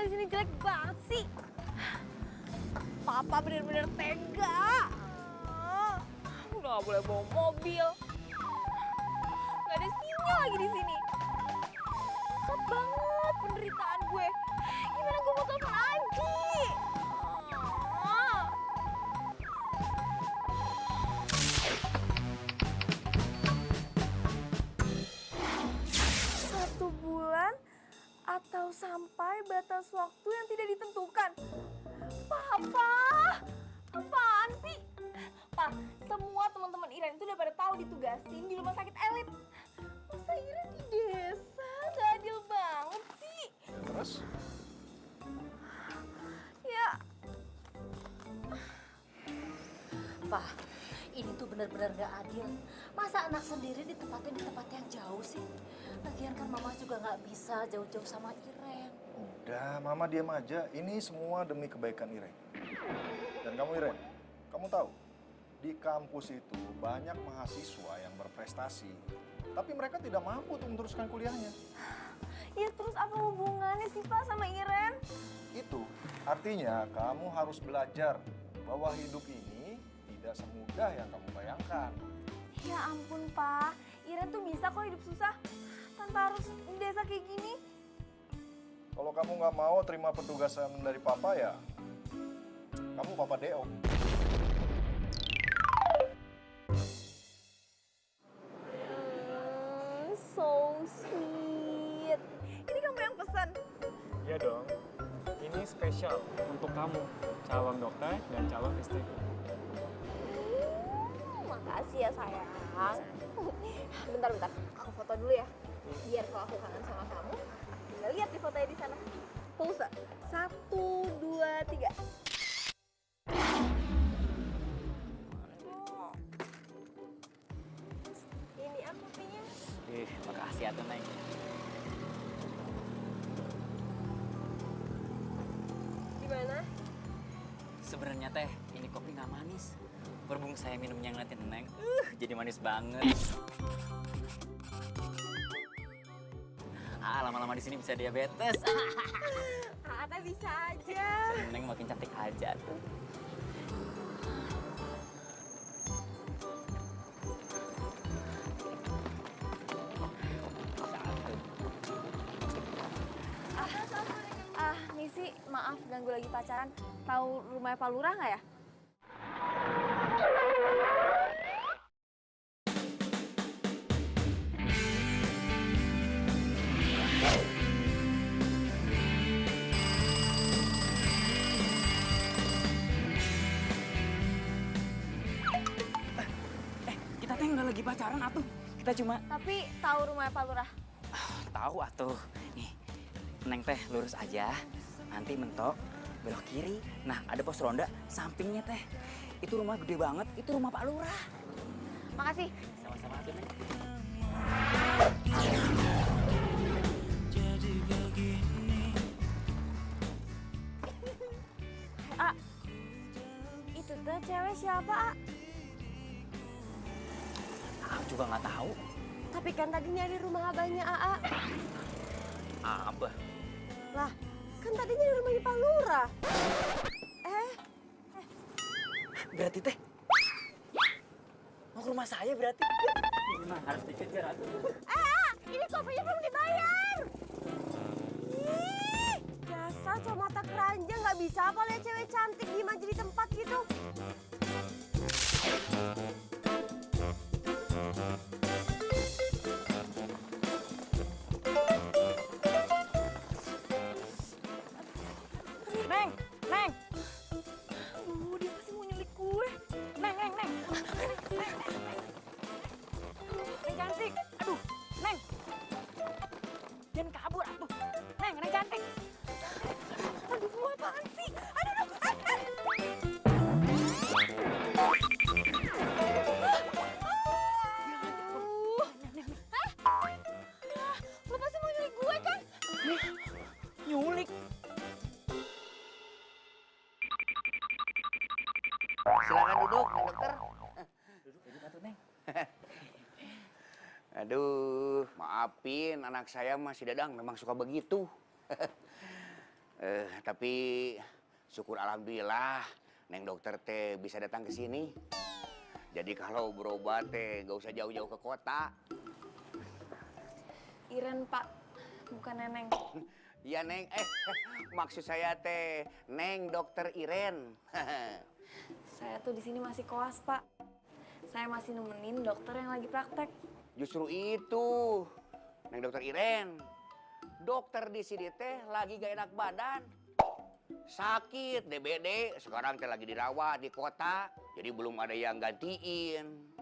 di sini jelek banget sih. Papa bener-bener tega. Udah gak boleh bawa mobil. Gak ada sinyal lagi di sini. Susah banget penderitaan gue. Gimana gue mau telepon Adi? Satu bulan atau sampai batas waktu yang tidak ditentukan. Papa, apaan sih? Pa, semua teman-teman Iren itu udah pada tahu ditugasin di rumah sakit elit. Masa Iren di desa? Gak adil banget sih. Terus? Ya, Pak, ini tuh benar-benar gak adil. Masa anak sendiri ditempatin di tempat yang jauh sih? Lagian kan mama juga gak bisa jauh-jauh sama Iren. Udah, Mama diam aja. Ini semua demi kebaikan Iren. Dan kamu Iren, kamu tahu, di kampus itu banyak mahasiswa yang berprestasi. Tapi mereka tidak mampu untuk meneruskan kuliahnya. ya terus apa hubungannya sih Pak sama Iren? Itu artinya kamu harus belajar bahwa hidup ini tidak semudah yang kamu bayangkan. Ya ampun Pak, Iren tuh bisa kok hidup susah tanpa harus di desa kayak gini. Kalau kamu nggak mau terima petugasan dari Papa ya, kamu Papa Deo. So sweet. Ini kamu yang pesan? Iya dong, ini spesial untuk kamu, calon dokter dan calon istriku. Makasih ya sayang. Bentar, aku foto dulu ya. Biar kalau aku kangen sama kamu, aku tinggal lihat di fotonya di sana. Pulsa. 1, 2, 3. Ini aku punya. Makasih ya tuh, Neng. Gimana? Sebenarnya teh, ini kopi nggak manis. Berhubung saya minumnya ngeliatin Neng, jadi manis banget. Lama-lama di sini bisa diabetes. Ata bisa aja. Neng makin cantik aja tuh. Misi, maaf ganggu lagi pacaran. Tahu rumahnya Pak Lurah nggak ya? Kita teh nggak lagi pacaran atuh. Kita cuma Tapi tahu rumahnya Pak Lurah. tahu atuh. Nih, Neng teh lurus aja. Nanti mentok belok kiri. Nah, ada pos ronda sampingnya teh. Itu rumah gede banget. Itu rumah Pak Lurah. Makasih. Sama-sama atuh, Neng. Itu tuh cewek siapa, A? Aku juga nggak tahu. Tapi kan tadi nyari rumah abahnya AA. Abah. Lah, kan tadi nyari rumahnya Pak Lurah. Berarti teh mau ke rumah saya berarti. Nah, harus dikejar atuh. Ini kopinya belum dibayar. Ih, dasar cowok mata keranjang nggak bisa apa lihat cewek cantik diem aja di tempat gitu. Neng, Neng, Dia pasti mau nyulik gue. Neng. Neng cantik. Aduh, Neng. Jangan kabur atuh. Neng cantik. Aduh, apaan sih? Aduh. Lo pasti mau nyulik gue kan? Nyulik. Silakan duduk, Pak Dokter. Duduk atuh, Neng. Aduh, maafin anak saya masih Dadang memang suka begitu. Tapi syukur alhamdulillah Neng dokter teh bisa datang ke sini. Jadi kalau berobat teh gak usah jauh-jauh ke kota. Iren, Pak. Bukan Neneng. Iya Neng, maksud saya teh Neng dokter Iren. Saya tuh di sini masih koas, Pak. Saya masih nemenin dokter yang lagi praktek. Justru itu, Neng dokter Iren. Dokter di sini teh lagi gak enak badan. Sakit, DBD, sekarang teh lagi dirawat di kota. Jadi belum ada yang gantiin.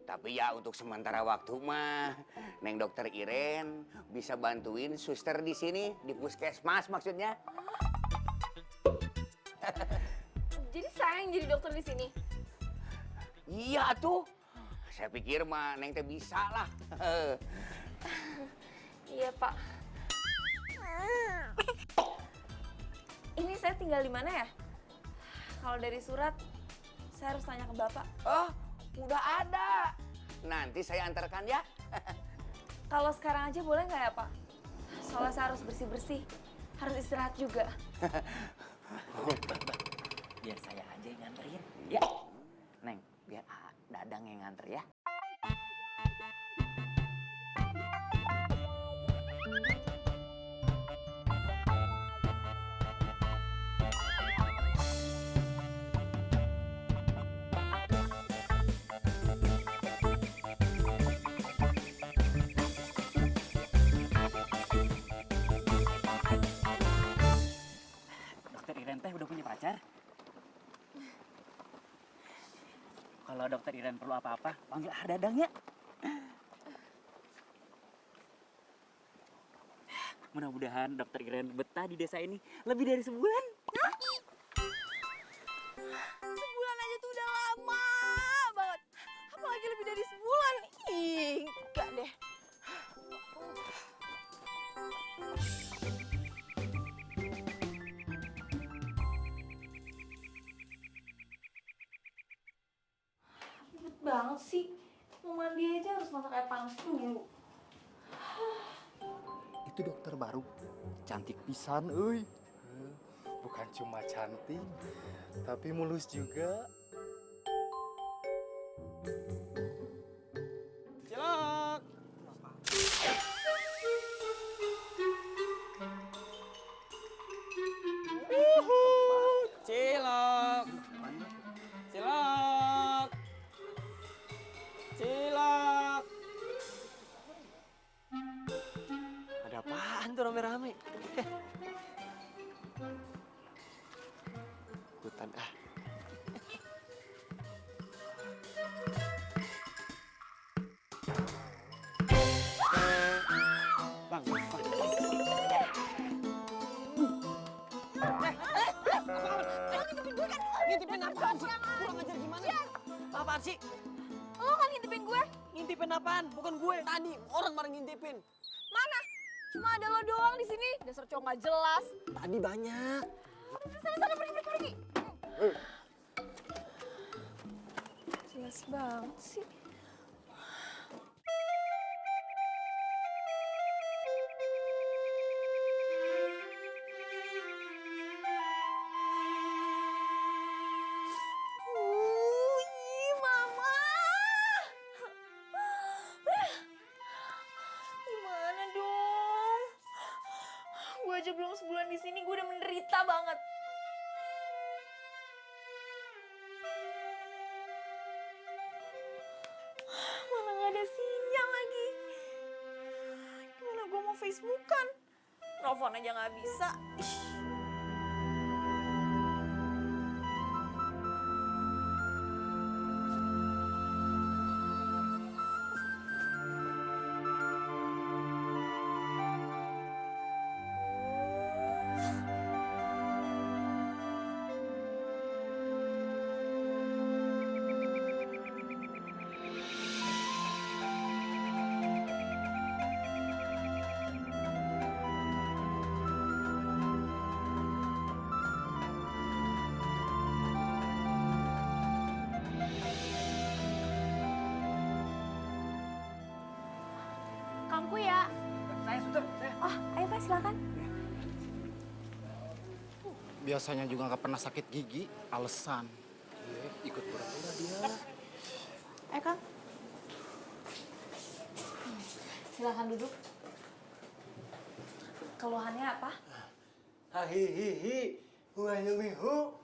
Tapi ya untuk sementara waktu mah, Neng dokter Iren bisa bantuin suster di sini, di puskesmas maksudnya. Jadi saya yang jadi dokter di sini. Iya tuh, saya pikir mah Neng teh bisa lah. Iya, Pak. Ini saya tinggal di mana ya? Kalau dari surat, saya harus tanya ke Bapak. Oh, udah ada. Nanti saya antarkan ya. Kalau sekarang aja boleh nggak ya, Pak? Soalnya saya harus bersih-bersih. Harus istirahat juga. Biar saya aja yang nganterin. Ya, Neng, biar Dadang yang nganter ya. Dokter Iren teh udah punya pacar? Kalau dokter Iren perlu apa-apa, panggil Dadang ya. Mudah-mudahan dokter Iren betah di desa ini lebih dari sebulan. Sebulan aja tuh udah lama banget. Apalagi lebih dari sebulan. Ih, enggak deh. Ribet banget sih. Mau mandi aja harus masak air panas dulu. Itu dokter baru. Cantik pisan, euy. Bukan cuma cantik, tapi mulus juga. Cilok. Cilok. Cilok. Cilok. Ada apaan tuh rame-rame? Ikutan ah. Bang, Ngintipin apaan sih? Kurang ajar gimana? Apaan sih? Lo kan ngintipin gue? Ngintipin apaan? Bukan gue. Tadi orang bareng ngintipin. Mana? Cuma ada lo doang di sini. Dasar cowok nggak jelas. Tadi banyak. Sana pergi. Jelas banget sih. Mama. Gimana dong? Gue aja belum sebulan di sini, gue udah menderita banget. Mana nggak ada sinyal lagi. Gimana gue mau Facebookan? Telepon aja nggak bisa. Ih. Kangku ya. Saya suster, saya. Oh, ayo Pak silakan. Biasanya juga nggak pernah sakit gigi, alasan. Iya, ikut pura-pura dia. Kang. Silahkan duduk. Keluhannya apa? Hahihihi, huayumihu.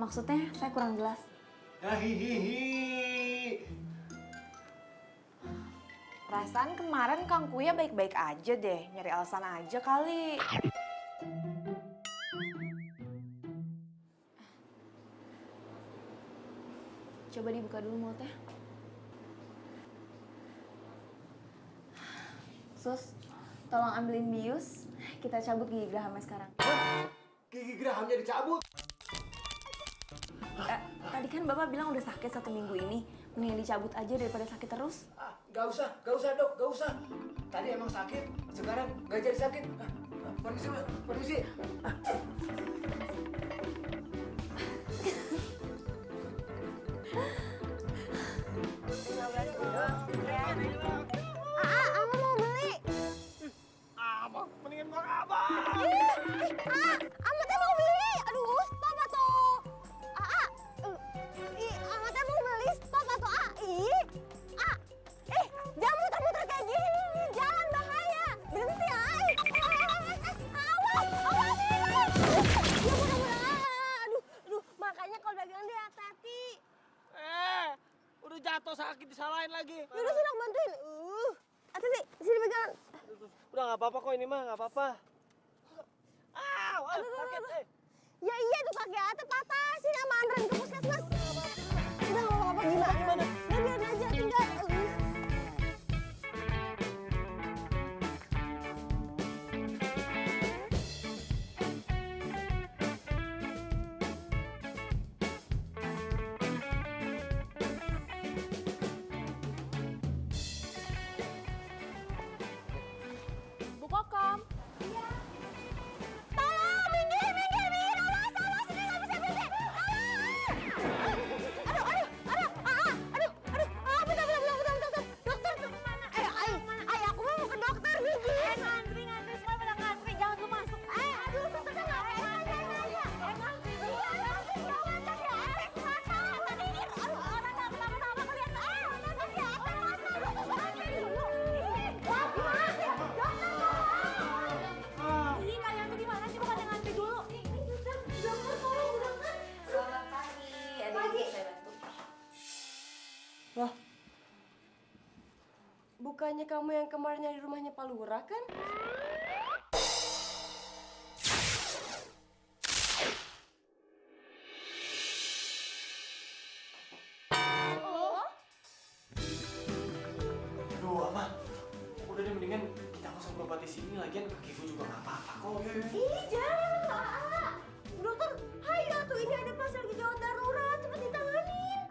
Maksudnya saya kurang jelas. Hahihihi. Perasaan kemarin Kang Kuya baik-baik aja deh, nyari alasan aja kali. Coba dibuka dulu mulutnya. Sus, tolong ambilin bius, kita cabut gigi gerahamnya sekarang. Gigi gerahamnya dicabut. Tadi kan Bapak bilang udah sakit 1 minggu ini, mendingan dicabut aja daripada sakit terus. Gak usah dok, gak usah. Tadi emang sakit, sekarang gak jadi sakit. Permisi, Mbak, permisi. Ama mau beli. Abang, mendingan gua abang. Ama teh mau beli. Aduh, stop atuh. Ama teh mau beli, stop atuh. Jangan muter-muter kayak gini nih, jalan bahaya. Berhenti, awas ini. Ya mudah-mudahan. Aduh, makanya kalau dagang dia hati-hati. Udah jatuh sakit disalahin lagi. Yaudah sini aku bantuin. Hati-hati, sini pegangan. Udah nggak apa-apa kok ini mah, nggak apa-apa. Sakit. Ya iya tuh kaki Ate patah, sini sama anterin ke puskesmas. Udah nggak apa-apa gimana? Ya biarin aja, tinggal. Bu Kokom. Iya. Tolong, minggir, awas, ini nggak bisa berhenti. Bentar. Dokter tuh kemana? Aku mau ke dokter, Gigi. Ngantri, semua pada ngantri, jangan lu masuk. Aduh, susternya nggak ngantri. Ngantri dulu. Tadi ini, orang nggak kenapa-napa kelihatan. Ngantri dulu. Ini kalian tuh gimana sih, bukan yang ngantri dulu? Dokter, tolong, dokter. Selamat pagi, adik saya bantu. Loh, bukannya kamu yang kemarin nyari rumahnya Pak Lurah kan? Aduh, Ama. Udah deh, mendingan kita nggak usah berobat di sini. Lagian kaki gue juga nggak apa-apa kok. Ih, jangan. Bu dokter, hayo tuh ini ada pasien lagi gawat darurat, cepet ditanganin.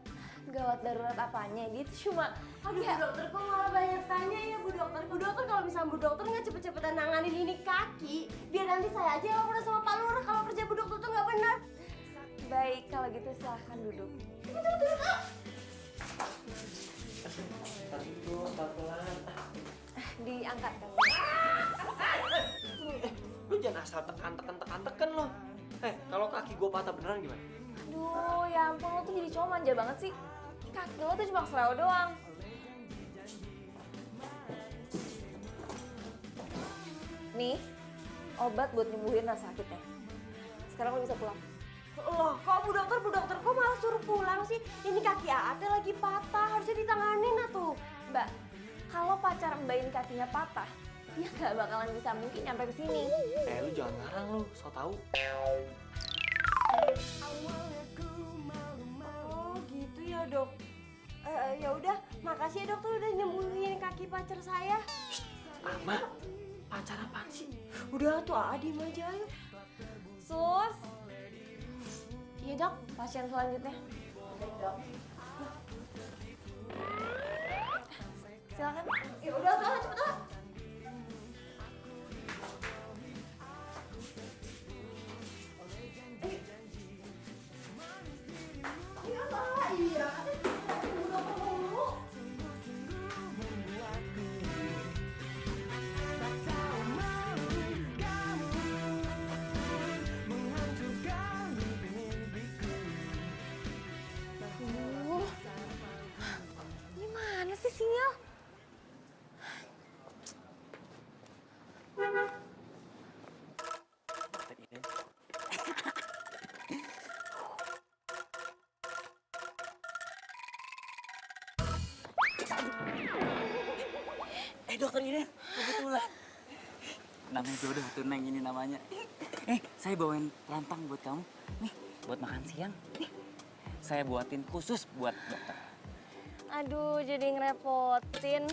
Gawat darurat apanya? Dia tuh cuma... Aduh, Bu dokter, kok malah banyak tanya ya, Bu dokter. Bu dokter, kalau misalnya Bu dokter nggak cepet-cepetan nanganin ini kaki, biar nanti saya aja yang lapor sama Pak Lurah kalau kerja Bu dokter tuh nggak benar. Baik, kalau gitu silahkan duduk. Tapi itu pelan-pelan. Diangkat kan? Lu jangan asal tekan lo. Kalau kaki gue patah beneran gimana? Aduh, ya ampun, lo tuh jadi cowok manja banget sih. Kaki lo tuh cuma seleo doang. Nih, obat buat nyembuhin rasa sakitnya. Sekarang lo bisa pulang. Loh, kok Bu dokter kok malah suruh pulang sih? Ini kaki Ate lagi patah, harusnya ditanganin atuh. Mbak, kalau pacar Mbak ini kakinya patah, dia gak bakalan bisa mungkin nyampe ke sini. Lu jangan ngarang lu, so tau. Oh, gitu ya, Dok. Ya udah, makasih ya dokter udah nyembuhin kaki pacar saya. Ama, pacar apaan sih? Udah tuh, diem aja ayo. Sus. Iya dok, pasien selanjutnya. Dok. Silakan. Ya udah tuh, cepet lah. Iya. dokter Iren, kebetulan. Namanya jodoh tuh Neng ini namanya. Saya bawain rantang buat kamu. Nih, buat makan siang. Nih, saya buatin khusus buat dokter. Aduh, jadi ngerepotin.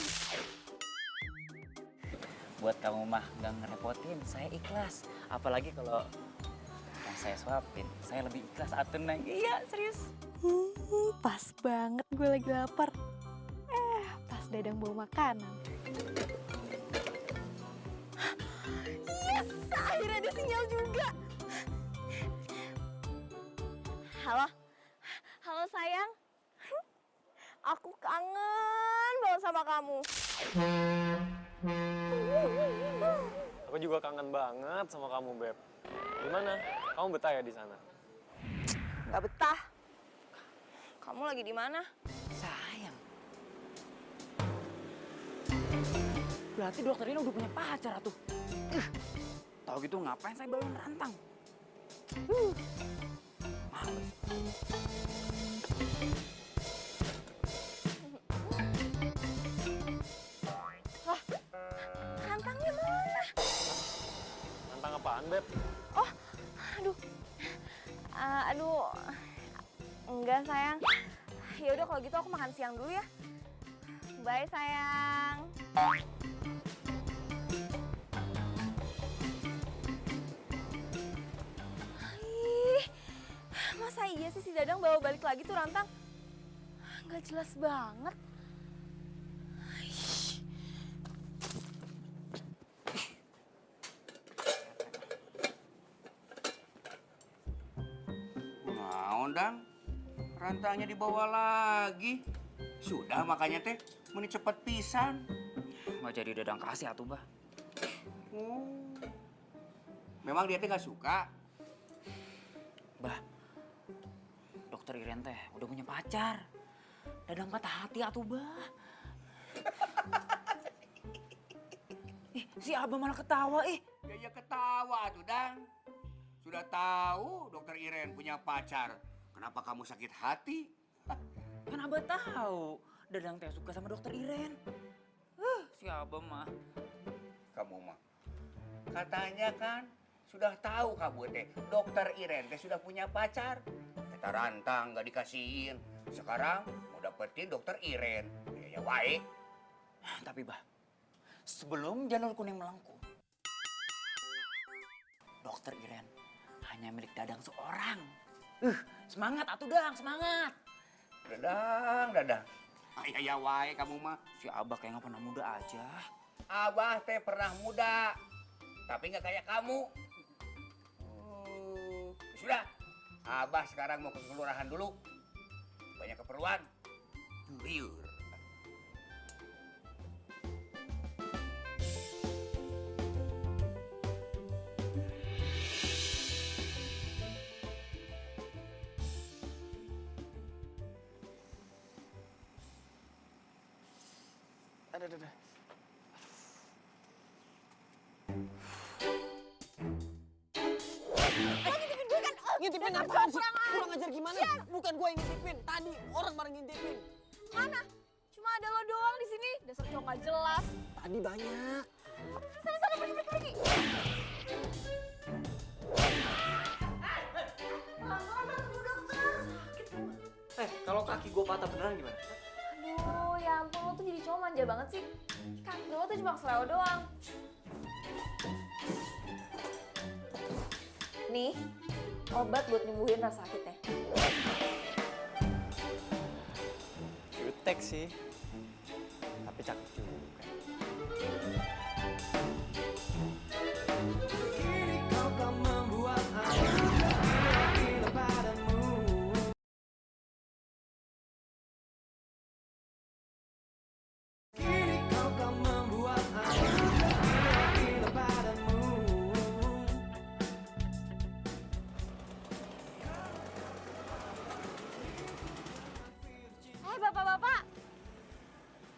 Buat kamu mah nggak ngerepotin, saya ikhlas. Apalagi kalau yang saya suapin, saya lebih ikhlas atuh Neng. Iya, serius. Pas banget gue lagi lapar. Pas Dadang bawa makanan. Yes, akhirnya ada sinyal juga. Halo, halo sayang. Aku kangen banget sama kamu. Aku juga kangen banget sama kamu, Beb. Gimana? Kamu betah ya di sana? Gak betah. Kamu lagi di mana? Sayang. Berarti dokter ini udah punya pacar tuh. Tahu gitu ngapain saya bawain rantang? Males. Rantangnya mana? Rantang apaan, Beb? Oh, aduh. Aduh. Enggak, sayang. Ya udah kalau gitu aku makan siang dulu ya. Bye, sayang. Ih, masa iya sih si Dadang bawa balik lagi tuh rantang? Nggak jelas banget. Naon dang, rantangnya dibawa lagi. Sudah makanya teh, meni cepet pisan. Nggak jadi Dadang kasih atuh, Bah. Memang dia teh nggak suka. Bah, dokter Iren teh udah punya pacar. Dadang patah hati atuh, Bah. Si Abah malah ketawa, Ya ketawa tuh dang. Sudah tahu dokter Iren punya pacar. Kenapa kamu sakit hati? Kan Abah tahu Dadang teh suka sama dokter Iren. Si Abah mah. Kamu mah. Katanya kan sudah tahu kamu teh dokter Iren teh sudah punya pacar. Kita rantang nggak dikasihin. Sekarang mau dapetin dokter Iren. Ya wae. Tapi Bah, sebelum Janur Kuning melengkung, dokter Iren hanya milik Dadang seorang. Semangat atuh Dang, semangat. Dadang. Ya wae kamu mah. Si Abah kayak nggak pernah muda aja. Abah teh pernah muda, tapi nggak kayak kamu. Sudah, Abah sekarang mau ke kelurahan dulu. Banyak keperluan. Liur. Ada. Ngintipin apaan sih? Kurang ajar gimana? Bukan gue yang ngintipin. Tadi orang bareng ngintipin. Mana? Cuma ada lo doang di sini. Dasar cowok gak jelas. Tadi banyak. Sana pergi. Kalau kaki gue patah beneran gimana? Aduh, ya ampun lo tuh jadi cowok manja banget sih. Kaki lo tuh cuma keseleo doang. Nih, obat buat nyembuhin rasa sakitnya. Jutek sih. Tapi cakep juga.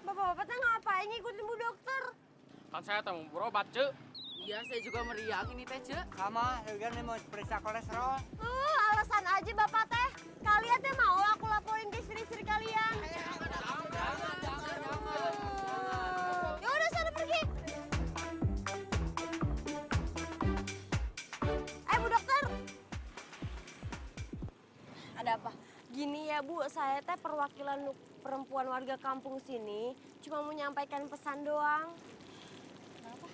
Bapak-bapak teh ngapain ngikutin Bu Dokter? Kan saya mau berobat, Cek. Iya, saya juga meriang ini teh, Cek. Sama, Eugen mau periksa kolesterol. Alasan aja Bapak teh. Kalian teh mau aku laporin ke istri-istri kalian? Ya udah sana pergi. Bu, saya teh perwakilan perempuan warga kampung sini. Cuma mau menyampaikan pesan doang. Kenapa?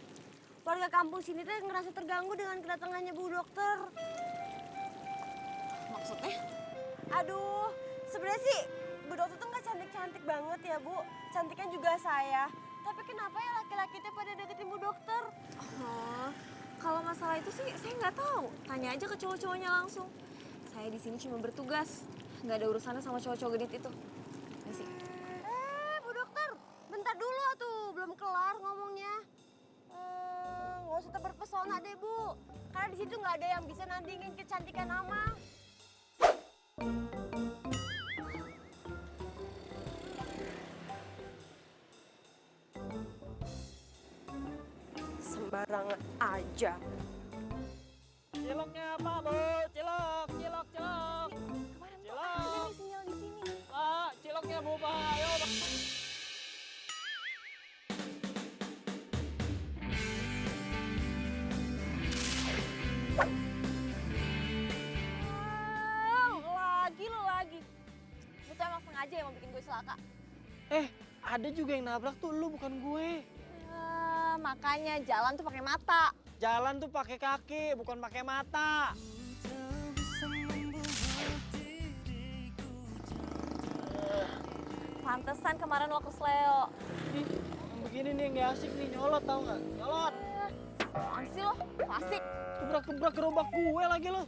Warga kampung sini teh ngerasa terganggu dengan kedatangannya Bu Dokter. Maksudnya? Aduh, sebenarnya sih Bu Dokter tuh nggak cantik-cantik banget ya Bu. Cantiknya juga saya. Tapi kenapa ya laki-laki teh pada deketin Bu Dokter? Oh, kalau masalah itu sih saya nggak tahu. Tanya aja ke cowok-cowoknya langsung. Saya di sini cuma bertugas. Nggak ada urusannya sama cowok-cowok genit itu. Ya sih. Bu Dokter, bentar dulu tuh, belum kelar ngomongnya. Nggak usah terpesona deh Bu. Karena di situ nggak ada yang bisa nandingin kecantikan Ama. Sembarangan aja. Ciloknya apa, Bu? Cilok, cilok, cilok. Kemarin tuh Cilok. ada nih sinyal di sini. Pak, ciloknya Bu, Pak. Ayo, Pak. Lo lagi. Lu tuh emang sengaja ya mau bikin gue celaka. Ada juga yang nabrak tuh, lu bukan gue. Makanya jalan tuh pakai mata. Jalan tuh pakai kaki, bukan pakai mata. Pantesan kemarin lo kesleo. Ih, yang begini nih yang gak asik nih, nyolot tau gak? Nyolot. Apaan sih lo? Fasik. Gebrak-gebrak gerobak gue lagi lo.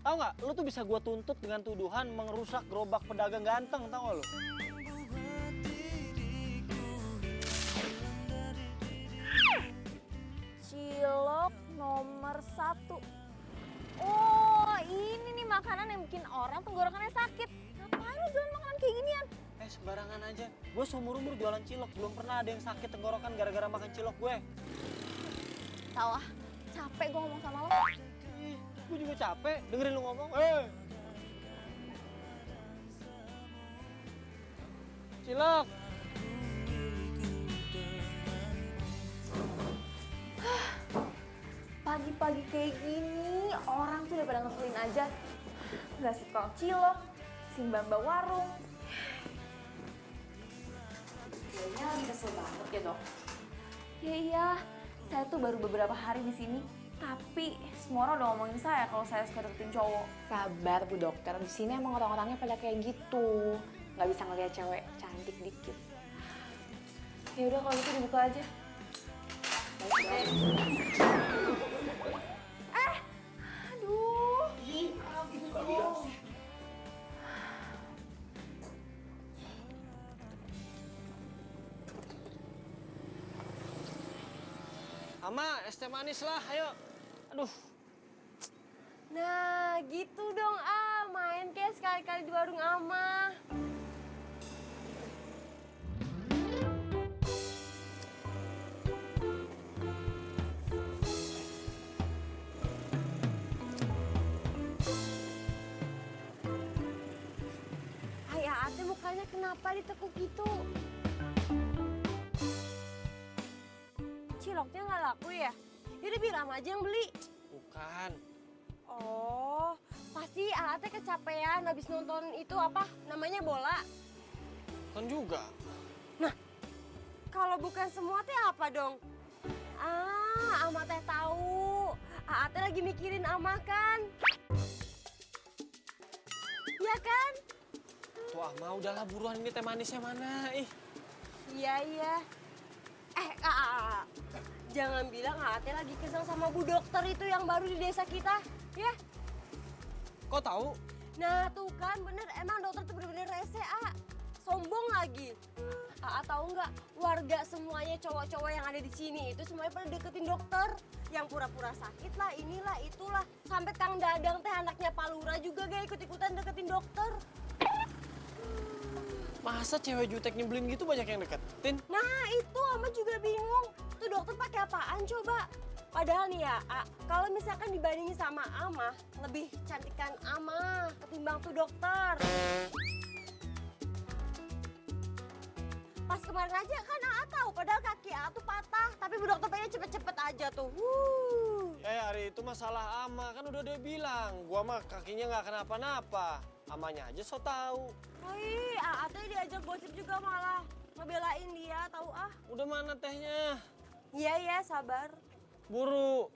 Tau gak? Lu tuh bisa gue tuntut dengan tuduhan mengerusak gerobak pedagang ganteng, tau gak lu? Cilok nomor 1. Oh, ini nih makanan yang bikin orang tenggorokannya sakit. Ngapain lo jualan makanan kayak ginian? Sembarangan aja. Gue seumur-umur jualan cilok, belum pernah ada yang sakit tenggorokan gara-gara makan cilok gue. Tahu ah, capek gue ngomong sama lo. Ih, gue juga capek dengerin lu ngomong. Cilok. Pagi-pagi kayak gini, orang tuh udah pada ngeselin aja. Nggak si tukang cilok, si mbak-mbak warung. Kayaknya lagi kesel banget ya dok. Ya iya, saya tuh baru beberapa hari di sini. Tapi semua orang udah ngomongin saya kalau saya suka deketin cowok. Sabar Bu Dokter, di sini emang orang-orangnya pada kayak gitu. Nggak bisa ngeliat cewek cantik dikit. Ya udah kalau gitu dibuka aja. Aduh. Ama, es teh manis lah, ayo. Aduh. Nah, gitu dong main kayak sekali-kali di warung Ama. Ate mukanya kenapa ditekuk gitu? Ciloknya nggak laku ya? Yaudah biar Ama aja yang beli. Bukan. Oh, pasti Ate kecapean habis nonton itu apa? Namanya bola. Kan juga. Nah, kalau bukan semua teh apa dong? Ama teh tahu. Ate lagi mikirin Ama kan? Iya kan? Tuh Ama, udahlah buruan, ini teh manisnya mana? Ih. Iya. Jangan bilang Ate lagi kesel sama Bu Dokter itu yang baru di desa kita, ya? Kok tahu? Nah tuh kan bener, emang dokter tuh bener-bener rese, sombong lagi. Tahu nggak, warga semuanya cowok-cowok yang ada di sini itu semuanya pada deketin dokter. Yang pura-pura sakit lah, inilah, itulah. Sampai Kang Dadang teh anaknya Pak Lurah juga gak ikut-ikutan deketin dokter. Masa cewek jutek nyebelin gitu banyak yang deketin? Nah itu Ama juga bingung. Tuh dokter pakai apaan coba? Padahal nih ya, kalau misalkan dibandingin sama Ama, lebih cantikan Ama ketimbang tuh dokter. Pas kemarin aja kan tahu, padahal kaki tuh patah, tapi Bu Dokter pengen cepet-cepet aja tuh. Hari itu masalah Ama, kan udah dia bilang, gua mah kakinya nggak kenapa-napa. Amanya aja so tahu. Wih, Ate diajak gosip juga malah ngebelain dia, tahu ah. Udah mana tehnya? Iya ya, sabar. Buru.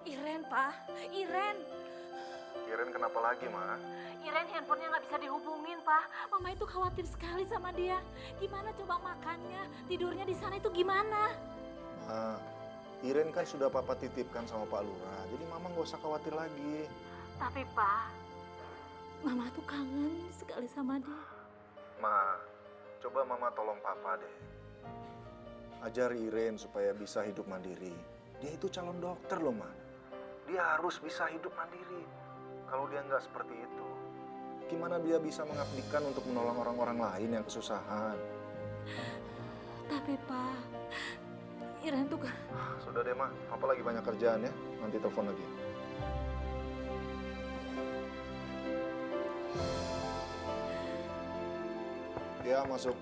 Iren, Pak. Iren. Iren kenapa lagi, Ma? Iren handphonenya nggak bisa dihubungin, Pak. Mama itu khawatir sekali sama dia. Gimana coba makannya, tidurnya di sana itu gimana? Ma, Iren kan sudah Papa titipkan sama Pak Lurah, jadi Mama nggak usah khawatir lagi. Tapi, Pak, Mama tuh kangen sekali sama dia. Ma, coba Mama tolong Papa deh. Ajari Iren supaya bisa hidup mandiri. Dia itu calon dokter loh, Ma. Dia harus bisa hidup mandiri. Kalau dia nggak seperti itu, gimana dia bisa mengabdikan untuk menolong orang-orang lain yang kesusahan? Tapi, Pak, Iren tuh kan... Sudah deh, Ma. Papa lagi banyak kerjaan ya. Nanti telepon lagi. Ya, masuk.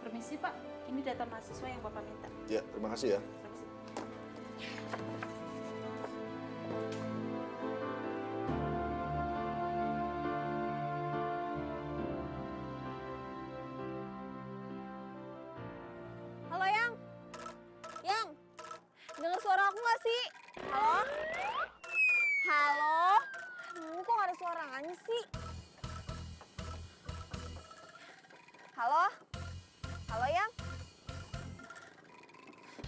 Permisi Pak, ini data mahasiswa yang Bapak minta. Ya, terima kasih ya. Halo, Yang. Yang, dengar suara aku nggak sih? Halo? Halo? Aduh, kok nggak ada suaranya sih? Halo? Halo, Yang?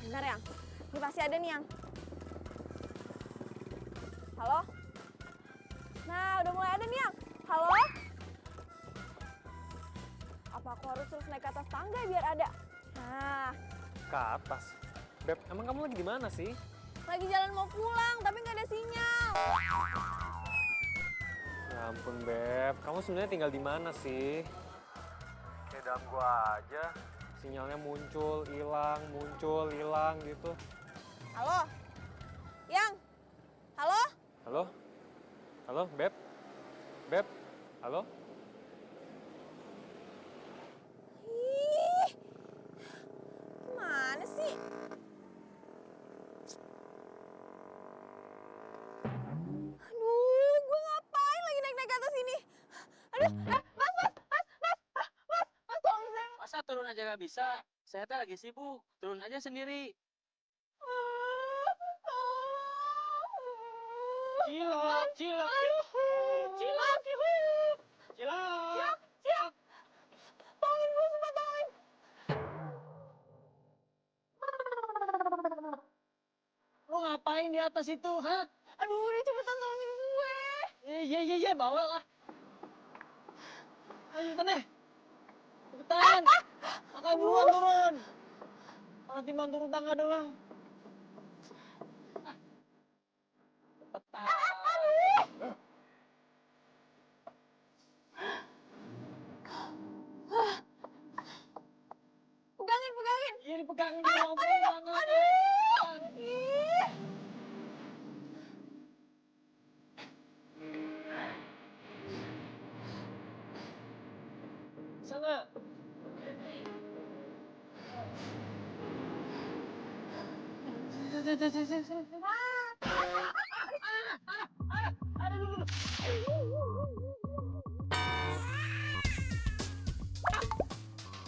Bentar, Yang. Ini pasti ada nih, Yang. Halo? Nah, udah mulai ada nih, Yang. Halo? Apa aku harus terus naik ke atas tangga biar ada? Nah, Ke atas. Beb, emang kamu lagi di mana sih? lagi jalan mau pulang, tapi nggak ada sinyal. Ya ampun, Beb. Kamu sebenarnya tinggal di mana sih? Kayak dalam gua aja. Sinyalnya muncul, hilang gitu. Halo? Yang? Halo? Halo? Halo, Beb? Beb? Halo? Ih, gimana sih? Aduh, gue ngapain lagi naik-naik ke atas ini? Aduh, mas, tolong saya. Masa turun aja gak bisa? Saya teh lagi sibuk. Turun aja sendiri. Cilok, cilok, cilok, cilok. Tolongin gue, sumpah tolongin. Lu ngapain di atas itu, ha? Aduh, udah cepetan tolongin gue. Iya, bawa lah. Ayo, cepetan deh. Cepetan. Makanya buruan turun. Malah timbang turun tangga doang. Cepetan. Pegangin. Iya, dipegangin dong. Aduh. Ih. Sana.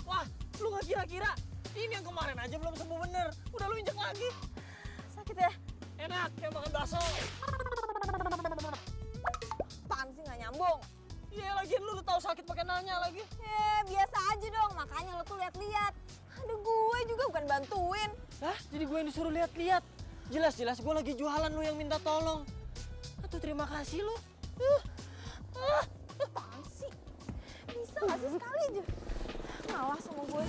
Wah, lu gak kira-kira? Ini yang kemarin aja belum sembuh bener. Udah lu injek lagi. Sakit ya? Enak, kayak makan bakso. Apaan sih nggak nyambung? Iya, lagian lu udah tahu sakit pakai nanya lagi. Biasa aja dong, makanya lo tuh lihat-lihat. Aduh, gue juga bukan bantuin. Hah? Jadi gue yang disuruh lihat-lihat? Jelas-jelas gue lagi jualan, lu yang minta tolong. Aduh, terima kasih lu. Apaan sih? Bisa nggak sih sekali aja? Ngalah sama gue.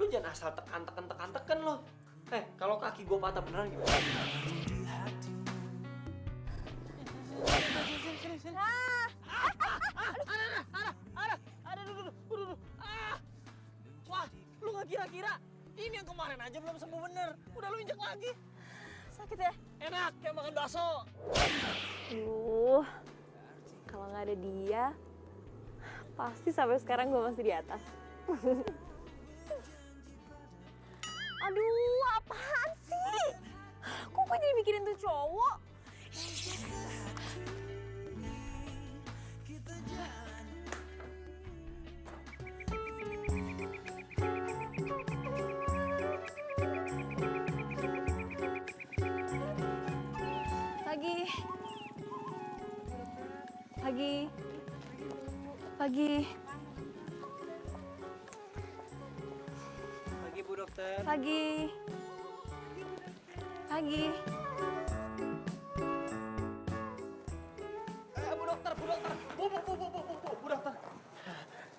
Lu jangan asal tekan lo. Kalau kaki gue patah beneran gimana? Nah, Aduh. Wah, lu nggak kira-kira? Ini yang kemarin aja belum sembuh bener. Udah lu injek lagi. Sakit ya? Enak, kayak makan bakso. Kalau nggak ada dia, pasti sampai sekarang gue masih di atas. Aduh, apaan sih? Kok gue jadi mikirin tuh cowok? Pagi. Pagi, Bu Dokter. Pagi. Bu Dokter. Bu Dokter.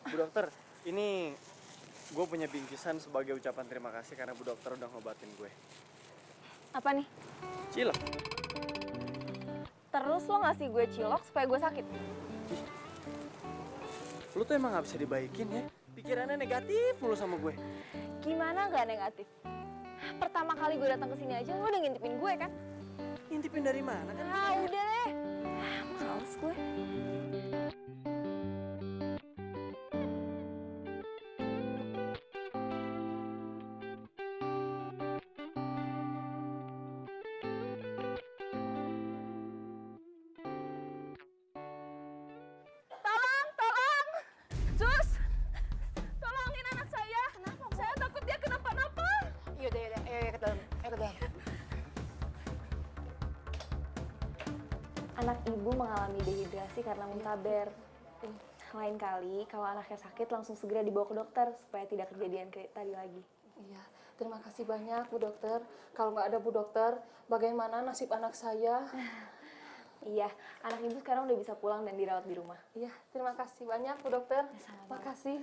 Bu Dokter, ini gue punya bingkisan sebagai ucapan terima kasih karena Bu Dokter udah ngobatin gue. Apa nih? Cilok. Terus lo ngasih gue cilok supaya gue sakit? Lu tuh emang gak bisa dibaikin ya? Pikirannya negatif mulu sama gue. Gimana gak negatif? Pertama kali gue datang ke sini aja lo udah ngintipin gue kan? Ngintipin dari mana kan? Udah deh. Males gue. Tolong! Sus! Tolongin anak saya. Kenapa? Saya takut dia kenapa-napa. Yaudah, ayo ke dalam. Anak ibu mengalami dehidrasi karena muntaber. Lain kali kalau anaknya sakit langsung segera dibawa ke dokter supaya tidak kejadian kayak tadi lagi. Iya, terima kasih banyak Bu Dokter. Kalau nggak ada Bu Dokter, bagaimana nasib anak saya? Iya, anak ibu sekarang udah bisa pulang dan dirawat di rumah. Iya, terima kasih banyak Bu Dokter. Makasih.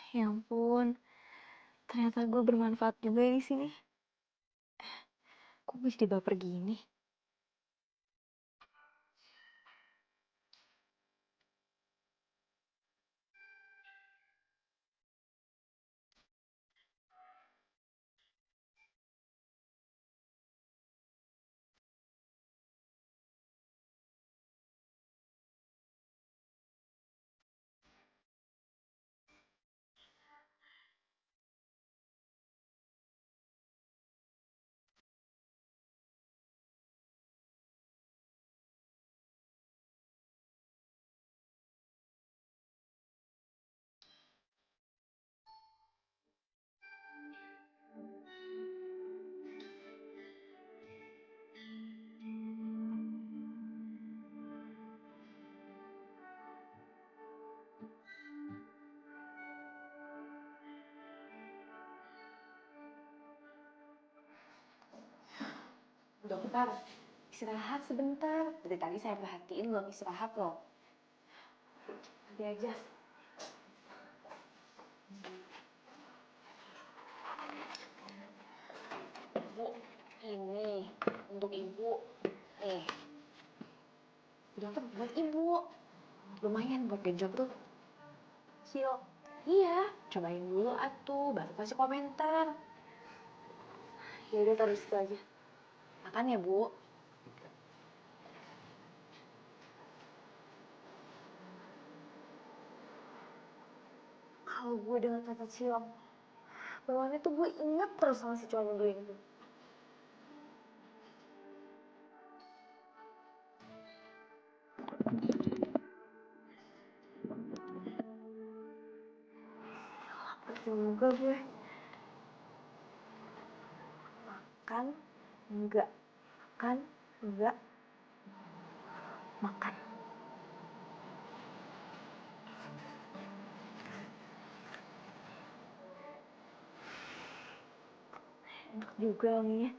Ya ampun, ternyata gue bermanfaat juga di sini. Kok gue jadi baper gini? Dokter, istirahat sebentar. Dari tadi saya perhatiin belum istirahat loh. Nanti aja. Bu, ini untuk ibu. Nih. Dokter buat ibu. Lumayan buat genjot tuh. Kecil. Iya, cobain dulu atuh, baru kasih komentar. Ya udah taruh situ aja. Makan ya, Bu. Kalau gue dengan kata cilok, bawaannya tuh gue inget terus sama si cowok gue itu. Lapar juga gue. Makan, enggak. Makan, enggak. Makan. Enak juga wanginya.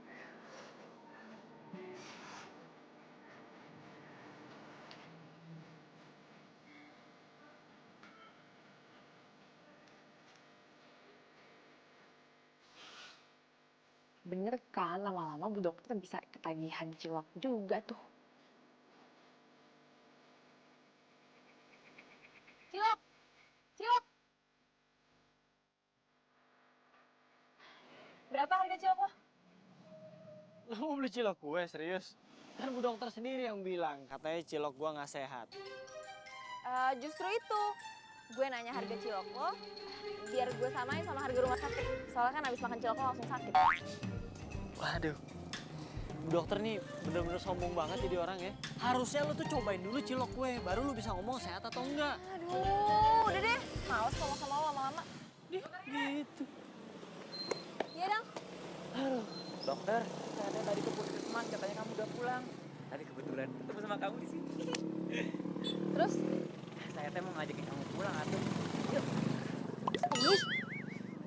Bener kan, lama-lama Bu Dokter bisa ketagihan cilok juga tuh. Cilok! Cilok! Berapa harga cilok lo? Lo mau beli cilok gue, serius? Kan Bu Dokter sendiri yang bilang, katanya cilok gue nggak sehat. Justru itu, gue nanya harga cilok lo, biar gue samain sama harga rumah sakit. Soalnya kan abis makan cilok lo langsung sakit. Waduh, Bu Dokter nih bener-bener sombong banget jadi orang ya. Harusnya lo tuh cobain dulu cilok gue, baru lo bisa ngomong sehat atau enggak. Aduh, udah deh, males ngomong sama lo lama-lama. Gitu. Iya dong. Halo, dokter. Saya tadi ke puskesmas, katanya kamu udah pulang. Tadi kebetulan ketemu sama kamu di sini. Terus? Saya teh mau ngajakin kamu pulang atuh. Yuk.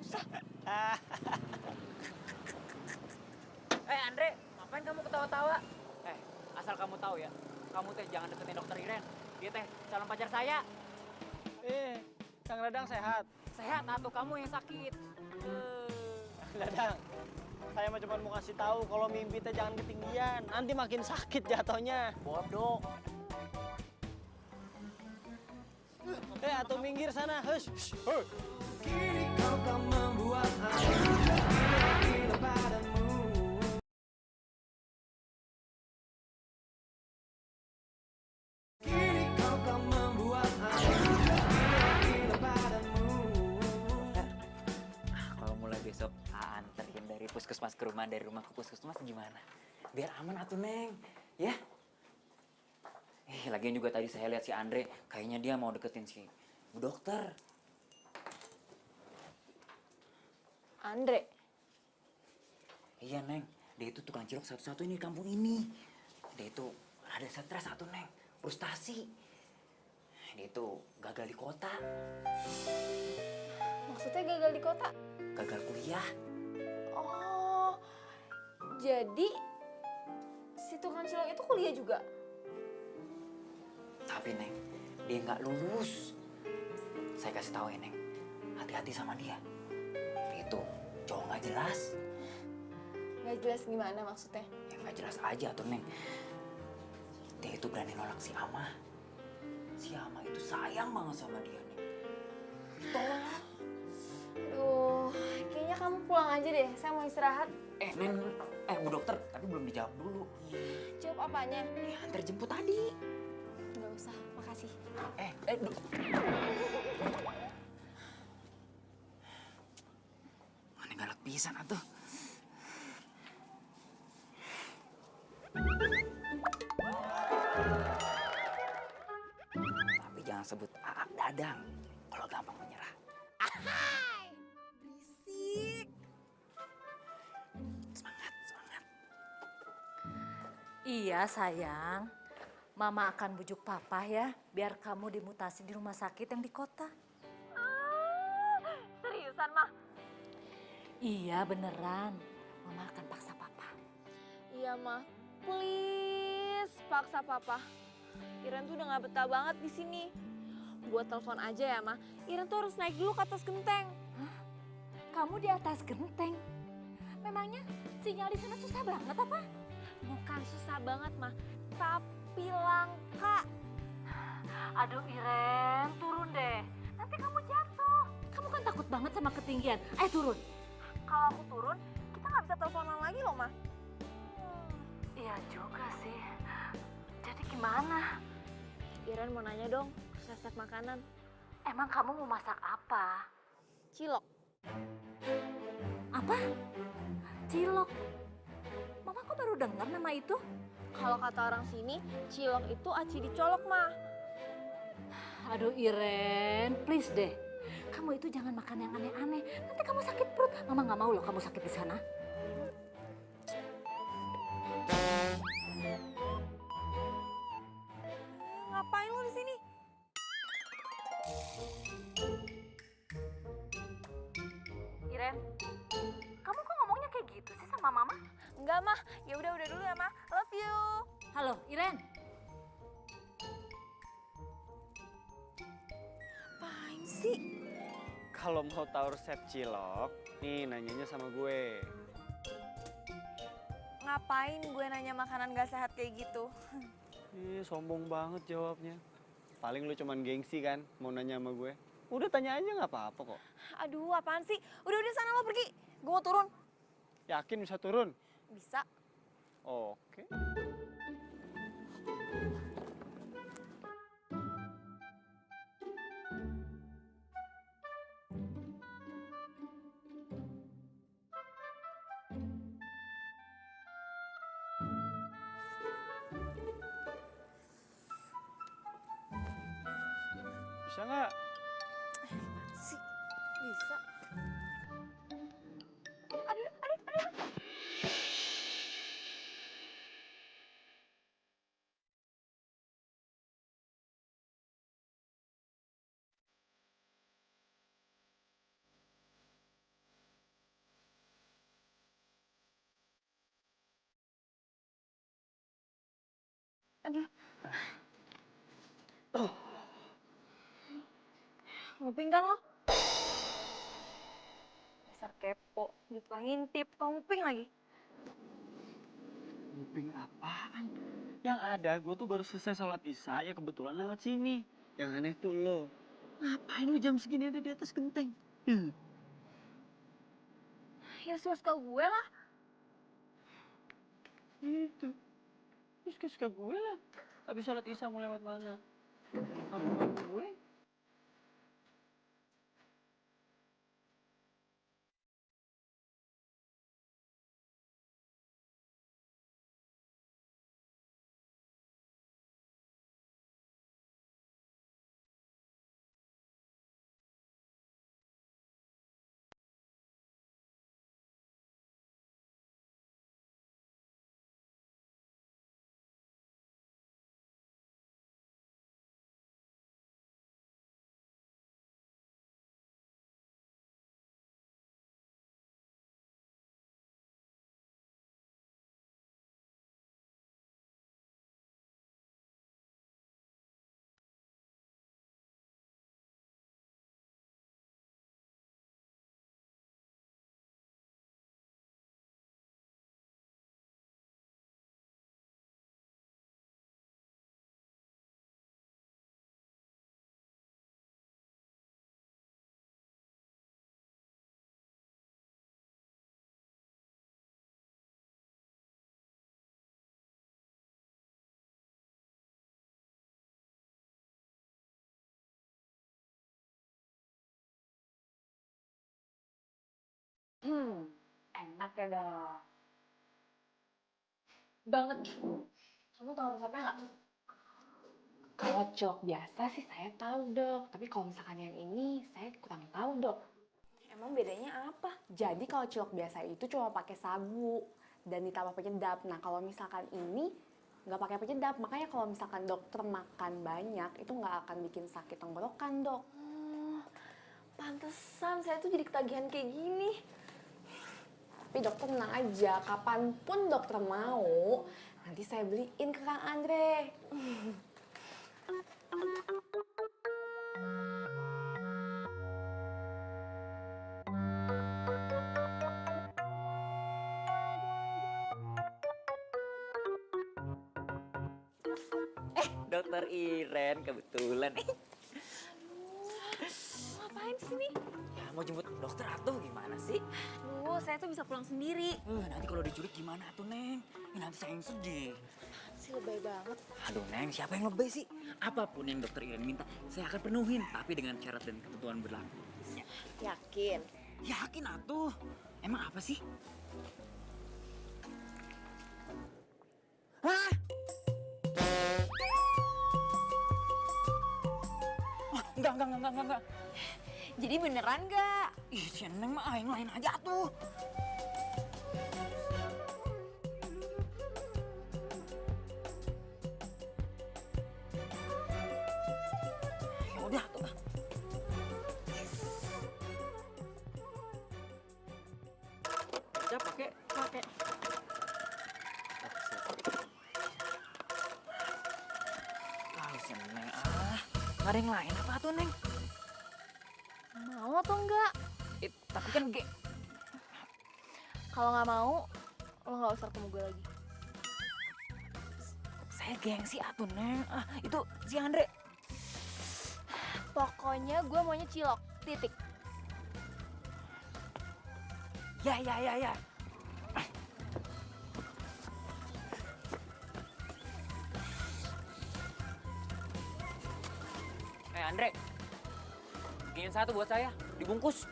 Usah. Andre, ngapain kamu ketawa-tawa? Asal kamu tahu ya, kamu teh jangan deketin dokter Iren. Dia teh calon pacar saya. Kang Dadang sehat. Sehat atuh, kamu yang sakit. Kang Dadang, saya mah cuma mau kasih tahu kalau mimpi teh jangan ketinggian. Nanti makin sakit jatuhnya. Bodoh. Atuh minggir sana. Hush. Kini kau kan membuat aku gila padamu. Kini kau kan membuat aku gila padamu. Kalau mulai besok anterin dari puskesmas ke rumah, dari rumah ke puskesmas gimana? Biar aman atuh, Neng. Ya? Lagian juga tadi saya lihat si Andre, kayaknya dia mau deketin si Bu Dokter. Andre? Iya, Neng. Dia itu tukang cilok satu-satunya di kampung ini. Dia itu ada stres satu, Neng. Frustasi. Dia itu gagal di kota. Maksudnya gagal di kota? Gagal kuliah. Oh, jadi si tukang cilok itu kuliah juga? Tapi, Neng, dia nggak lulus. Saya kasih tahu ya, Neng. Hati-hati sama dia. Dia itu cowok nggak jelas. Nggak jelas gimana maksudnya? Ya nggak jelas aja tuh, Neng. Dia itu berani nolak si Ama. Si Ama itu sayang banget sama dia, Neng. Tolong. Aduh, kayaknya kamu pulang aja deh. Saya mau istirahat. Neng, Bu Dokter, tapi belum dijawab dulu. Jawab apanya? Ya, antar jemput tadi. Nggak usah, makasih. Mana galak pisan atuh. Tapi jangan sebut Aak Dadang kalau gampang menyerah. Ahai! Berisik. Semangat. Iya sayang, Mama akan bujuk Papa ya, biar kamu dimutasi di rumah sakit yang di kota. Seriusan, Mah? Iya beneran, Mama akan paksa Papa. Iya, Mah. Please, paksa Papa. Iren tuh udah gak betah banget di sini. Buat telepon aja ya, Mah. Iren tuh harus naik dulu ke atas genteng. Hah? Kamu di atas genteng? Memangnya sinyal di sana susah banget apa? Bukan susah banget, Mah. Tapi langka. Aduh Iren, turun deh. Nanti kamu jatuh. Kamu kan takut banget sama ketinggian. Ayo turun. Kalau aku turun, kita gak bisa teleponan lagi loh, Mah. Iya juga sih. Jadi gimana? Iren mau nanya dong, resep makanan. Emang kamu mau masak apa? Cilok. Apa? Cilok? Mama kok baru dengar nama itu? Kalau kata orang sini, cilok itu aci dicolok, Mah. Aduh Iren, please deh. Kamu itu jangan makan yang aneh-aneh. Nanti kamu sakit perut. Mama nggak mau loh kamu sakit di sana. Ngapain lu di sini? Iren, kamu kok ngomongnya kayak gitu sih sama Mama? Enggak, Mah. Ya udah dulu ya, Mah. Love you. Halo, Iren. Apaan sih? Kalau mau tahu resep cilok, nih nanyanya sama gue. Ngapain gue nanya makanan gak sehat kayak gitu? Ih, sombong banget jawabnya. Paling lu cuman gengsi kan mau nanya sama gue. Udah tanya aja nggak apa-apa kok. Aduh, apaan sih? Udah sana lo pergi. Gue mau turun. Yakin bisa turun? Bisa. Oke. Bisa nggak? Sih, bisa. Aduh. Nguping kan lo? Dasar kepo, lupa ngintip, kau nguping lagi. Nguping apaan? Yang ada gue tuh baru selesai sholat isya ya kebetulan lewat sini. Yang aneh tuh lo. Ngapain lu jam segini ada di atas genteng? Ya suka gue lah. Itu. Suka gue lah. Habis sholat isya mau lewat mana? Kamu gue? Enak ya dong. Banget. Kamu tahu resepnya nggak? Kalau cilok biasa sih saya tahu dok, tapi kalau misalkan yang ini saya kurang tahu dok. Emang bedanya apa? Jadi kalau cilok biasa itu cuma pakai sagu dan ditambah penyedap. Nah kalau misalkan ini nggak pakai penyedap, makanya kalau misalkan dokter makan banyak itu nggak akan bikin sakit tenggorokan dok. Pantesan saya tuh jadi ketagihan kayak gini. Tapi dokter tenang aja, kapanpun dokter mau, nanti saya beliin ke Kang Andre. Dokter Iren kebetulan. Ngapain sih nih? Ya mau jemput dokter atuh gimana sih? Duh, saya tuh bisa pulang sendiri. Nanti kalau diculik gimana tuh Neng? Nanti saya yang sedih. Si lebay banget. Aduh Neng, siapa yang lebay sih? Apapun yang dokter Iren minta, saya akan penuhin. Tapi dengan syarat dan ketentuan berlaku. Yakin? Yakin atuh. Emang apa sih? Hah? Enggak. Jadi beneran gak? Ih, si Neng mah yang lain aja tuh. Ya udah tuh. Udah pakai. Ah, si Neng nggak ada yang lain apa tuh Neng? Mau atau enggak? Tapi kan Kalau nggak mau, lo nggak usah ketemu gue lagi. Saya gengsi atuh, Neng. Ah, itu si Andre. Pokoknya gue maunya cilok, titik. Ya. Andre, bikinin satu buat saya, dibungkus.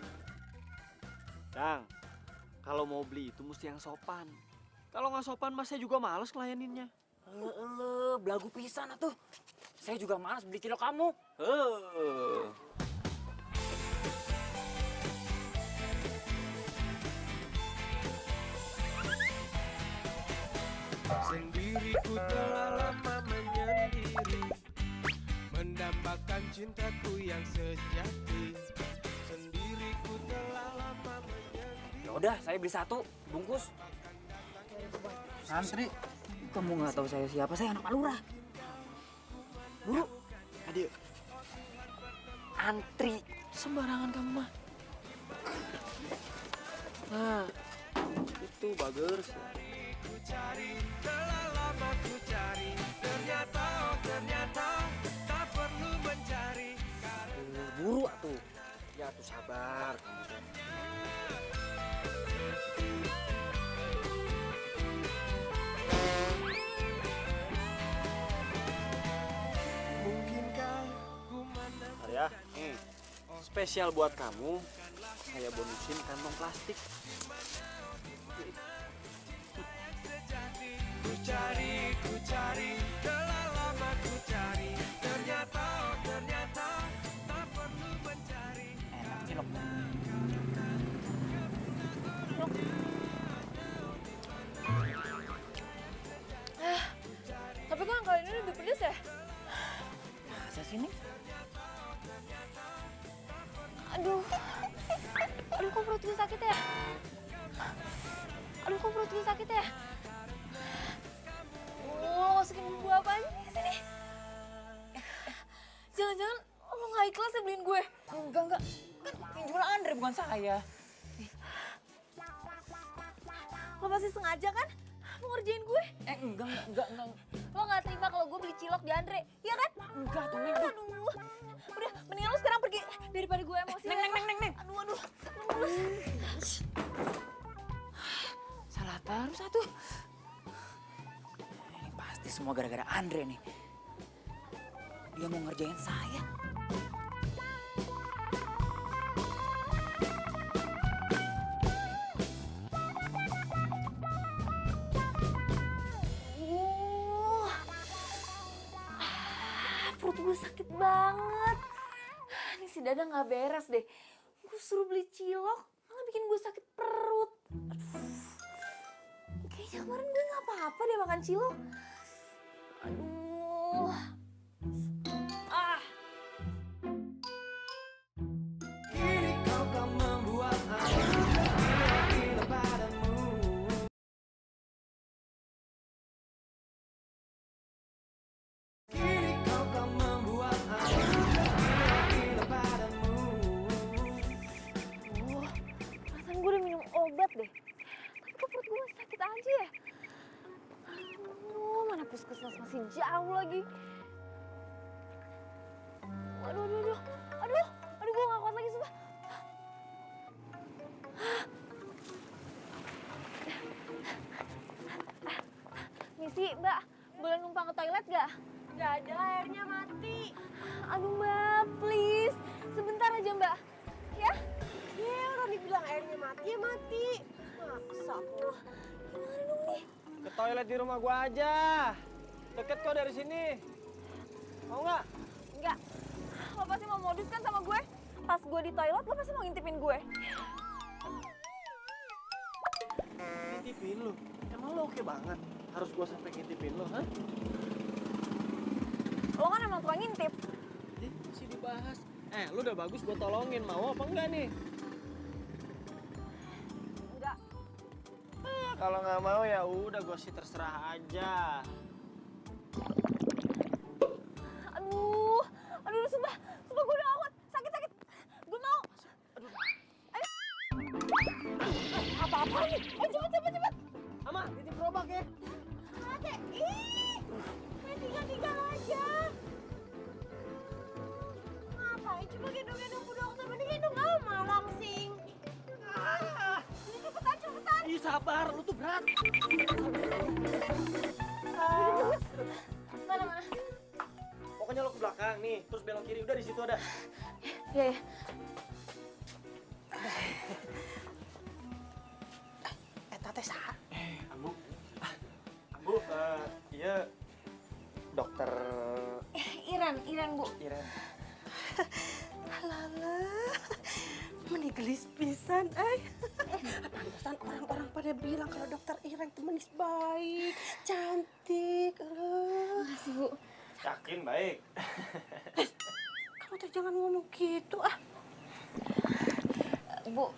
Dang, kalau mau beli itu mesti yang sopan. Kalau nggak sopan, mas saya juga males ngelayaninnya. Belagu pisan atuh. Saya juga malas beli cilok kamu. Sendiriku telah lama menyendiri, mendambakan cintaku yang sejati. Sendiriku telah lama menyendiri. Ya udah, saya beli satu, bungkus. Santri. Kamu nggak tahu saya siapa? Saya anak Pak Lurah. Buru. Adik. Antri. Sembarangan kamu mah. Nah, itu bagus. Ku cari, telah lama ku cari. Ternyata, oh ternyata tak perlu mencari. Buru atuh. Ya tuh sabar kamu. Mungkinkah ku menang? Arya, spesial buat kamu, saya bonusin kantong plastik. Ku cari, telah lama ku cari. Ternyata, oh ternyata tak perlu mencari. Enak cilok. Tapi kok yang kali ini lebih pedes ya? Masa sih nih? Aduh kok perut gue sakit ya? Aduh kok perut gue sakit ya? Masukin bumbu apaan nih ke sini? Jangan-jangan lo nggak ikhlas ya beliin gue? Enggak. Kan yang jual Andre bukan saya. Lo pasti sengaja kan? Mau ngerjain gue? Enggak. Lo nggak terima kalau gue beli cilok di Andre, iya kan? Enggak tuh, Neng. Aduh. Udah, mendingan lo sekarang pergi daripada gue emosi. Neng. Aduh. Salah terus satu. Ini pasti semua gara-gara Andre nih. Dia mau ngerjain saya. Perut gue sakit banget. Ini si Dada nggak beres deh. Gue suruh beli cilok, malah bikin gue sakit perut. Aduh. Kayaknya kemarin gue nggak apa-apa deh makan cilok. Aduh. Kini kau kan membuat aku gila padamu. Kini kau kan membuat aku gila padamu. Perasaan gue udah minum obat deh. Tapi kok perut gue masih sakit aja ya? Aduh, mana puskesmas masih jauh lagi. Aduh, gue gak kuat lagi sumpah. Misi, Mbak, boleh numpang ke toilet gak? Gak ada, airnya mati. Aduh Mbak, please. Sebentar aja Mbak. Ya? Ya, orang dibilang airnya mati, ya mati. Maksa aku. Gimana dong nih? Ke toilet di rumah gua aja. Deket kok dari sini. Mau nggak? Enggak. Lo pasti mau modus kan sama gue? Pas gue di toilet, lo pasti mau ngintipin gue. Ngintipin lu? Emang lu oke banget? Harus gua sampai ngintipin lu, hah? Lo kan emang tukang ngintip. Masih dibahas. Lu udah bagus gua tolongin. Mau apa enggak nih? Enggak. Kalau nggak mau ya udah gua sih terserah aja. Aduh, sumpah gue udah awet. Sakit. Gue mau. Ayo. Apa-apa nih? Cepet. Ama, titip gerobak ya. Ate, ih, main tinggal aja. Ngapain cuma gendong-gendong Bu Dokter? Mending gendong Ama langsing. Ini cepetan. Ih, sabar, lu tuh berat. Mana? Pokoknya lo ke belakang nih, terus belok kiri. Udah di situ ada. Ya. Tante sah. Ambu. Ambu, iya dokter Iren Bu. Iren. Alah, menigelis pisan, pantesan orang-orang pada bilang kalau dokter Iren itu manis baik, cantik. Makasih Bu. Yakin baik. Kamu tuh jangan ngomong gitu Bu,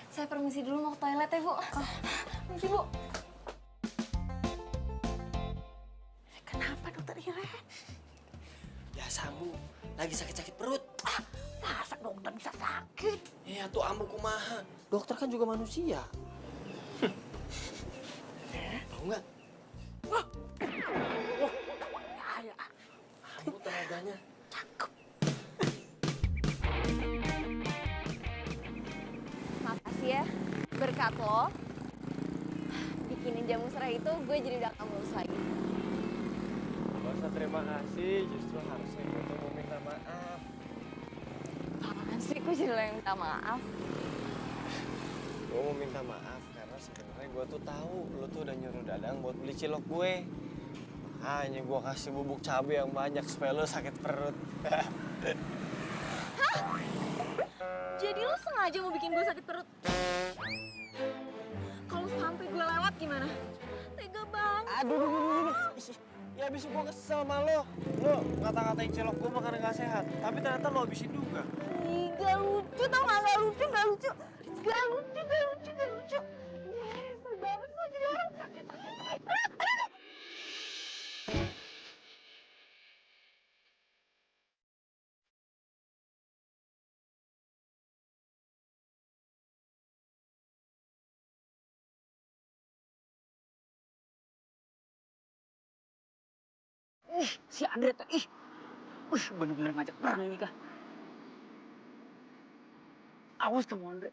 saya permisi dulu mau ke toilet ya Bu. Permisi Bu. Kenapa dokter Iren? Biasa Ambu, lagi sakit-sakit perut. Masa dokter bisa sakit? Iya tuh Ambu kumaha. Dokter kan juga manusia. Tahu nggak? Wah. Ya. Ambu tenaganya. Makasih ya, berkat lo bikinin jamu serai itu gue jadi udah gak mulus lagi. Gak usah terima kasih, justru harusnya gue tuh mau minta maaf. Apaan sih, gue jadi lo yang minta maaf. Gue mau minta maaf karena sebenarnya gue tuh tahu lo tuh udah nyuruh Dadang buat beli cilok gue. Makanya gue kasih bubuk cabai yang banyak supaya lo sakit perut. Jadi lo sengaja mau bikin gue sakit perut? Kalau sampai gue lewat gimana? Tega banget. Aduh. Ya abis gue kesel sama lo. Lo ngata-ngatain cilok gue makanan gak sehat. Tapi ternyata lo habisin juga. Ih, gak lucu tau gak? Gak lucu. Gak lucu. Nyesel banget gue jadi orang sakit. Si Andre tuh, bener-bener ngajak perang ini kah? Awas kamu Andre.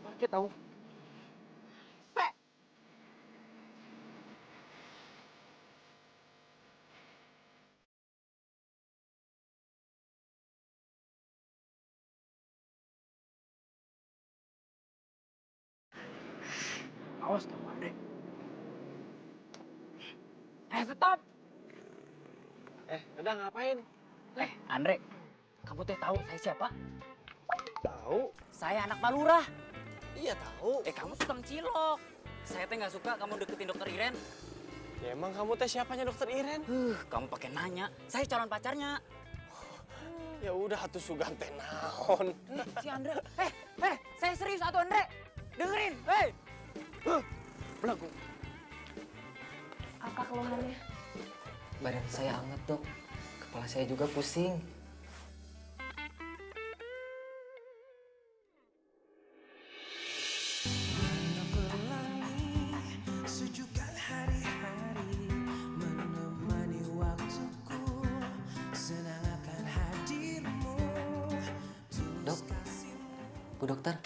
Sakit tau. Awas kamu Andre. Stop! Udah ngapain? Andre, kamu teh tahu saya siapa? Tahu. Saya anak Pak Lurah. Iya tahu. Kamu suka cilok. Saya teh nggak suka kamu deketin dokter Iren. Ya emang kamu teh siapanya dokter Iren? Kamu pakai nanya. Saya calon pacarnya. Ya udah atuh sugan teh naon. Si Andre. Saya serius atuh Andre. Dengerin. Belagu. Apa keluhannya? Badan saya anget, Dok. Kepala saya juga pusing. Sejukkan hari-hari menemani waktuku, senang akan hadirmu. Dok, Bu Dokter.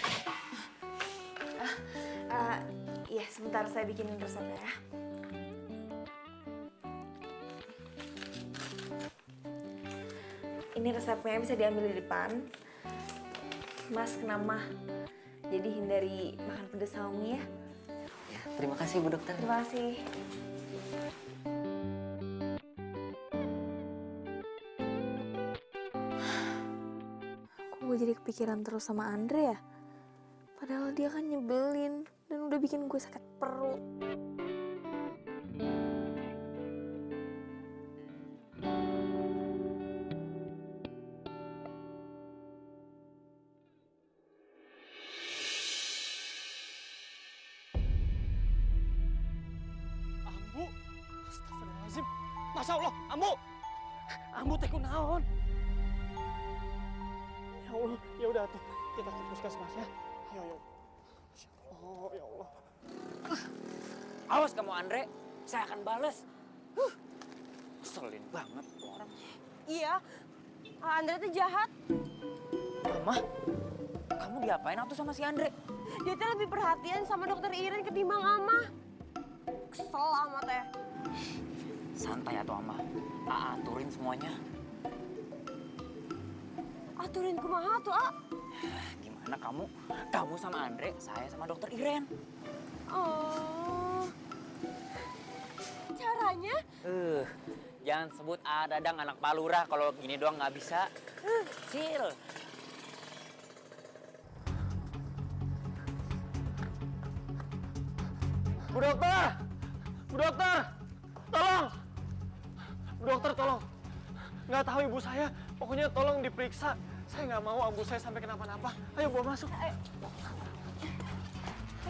Iya, sebentar saya bikinin resepnya ya. Ini resepnya bisa diambil di depan. Mas kena mah, jadi hindari makan pedas sama mie ya. Ya, terima kasih Bu Dokter. Terima kasih. Kok gue jadi kepikiran terus sama Andre ya? Padahal dia kan nyebelin dan udah bikin gue sakit perut. Ambu, astagfirullahaladzim. Masya Allah, Ambu. Ambu teh kunaon? Ya Allah, ya udah tuh, kita ke puskesmas ya. Ayo, ayo. Oh, ya Allah. Awas kamu Andre, saya akan balas. Keselin banget tuh orang. Iya, Andre tuh jahat. Mama, kamu diapain waktu sama si Andre? Dia tuh lebih perhatian sama dokter Iren ketimbang Ama. Kesel amat ya. Santai atau Ama, aturin semuanya. Aturin kumaha tuh, A? Gimana kamu sama Andre, saya sama dokter Iren. Oh. Caranya? Jangan sebut Dadang anak Palura kalau gini doang nggak bisa. Sil. Bu dokter! Bu dokter! Tolong! Bu dokter tolong. Nggak tahu ibu saya, pokoknya tolong diperiksa. Saya nggak mau ambu saya sampai kenapa-napa. Ayo bawa masuk. Ayo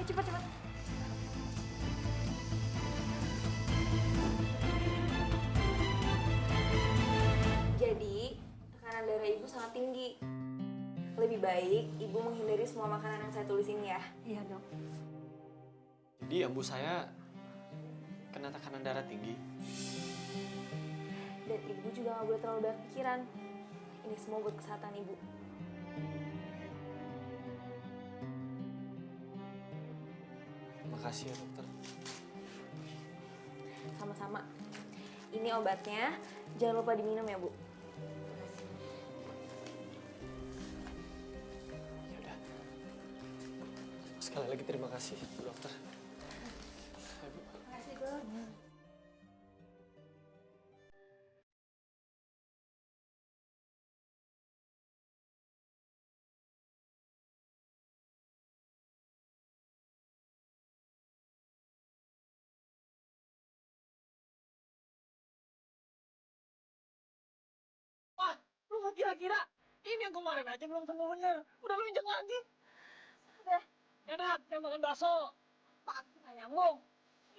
cepat. Jadi, tekanan darah ibu sangat tinggi. Lebih baik ibu menghindari semua makanan yang saya tulis ini ya. Iya dok. Jadi ambu saya kena tekanan darah tinggi. Dan ibu juga nggak boleh terlalu banyak pikiran. Ini semua buat kesehatan ibu. Makasih ya dokter. Sama-sama. Ini obatnya, jangan lupa diminum ya bu. Yaudah. Sekali lagi terima kasih Bu dokter. Makasih dok. Wah, lu nggak kira-kira ini yang kemarin aja belum sembuh bener. Udah lu injek lagi. Udah. Enak, yang makan bakso. Pasti nggak nyambung.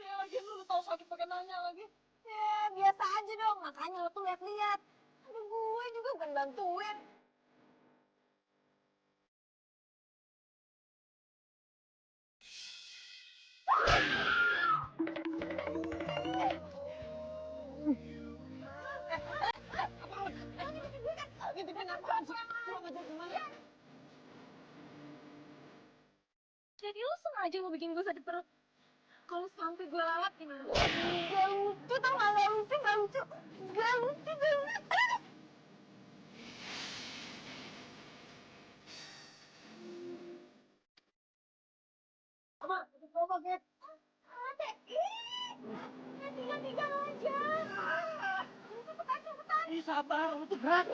Ya lagi lu tau sakit pakai nanya lagi. Ya biasa aja dong, makanya lo tuh lihat-lihat. Aduh gue juga bukan bantuin. Jadi lu sengaja mau bikin gue sakit perut? Kalau sampai gue lewat gimana? Gak lucu tau gak lucu. Gak lucu. Apa? Apa, Ket? Ada, tiga aja. Cepetan. Ih, sabar, lu tuh berat.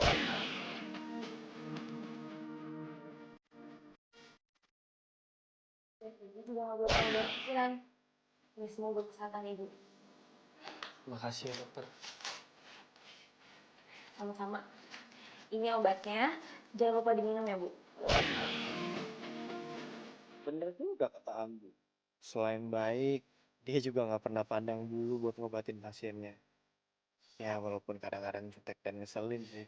Dan ibu juga nggak boleh terlalu banyak pikiran. Ini semua buat kesehatan ibu. Makasih ya dokter. Sama-sama. Ini obatnya, jangan lupa diminum ya bu. Bener juga kata Ambu. Selain baik, dia juga nggak pernah pandang bulu buat ngobatin pasiennya. Ya walaupun kadang-kadang jutek dan ngeselin sih.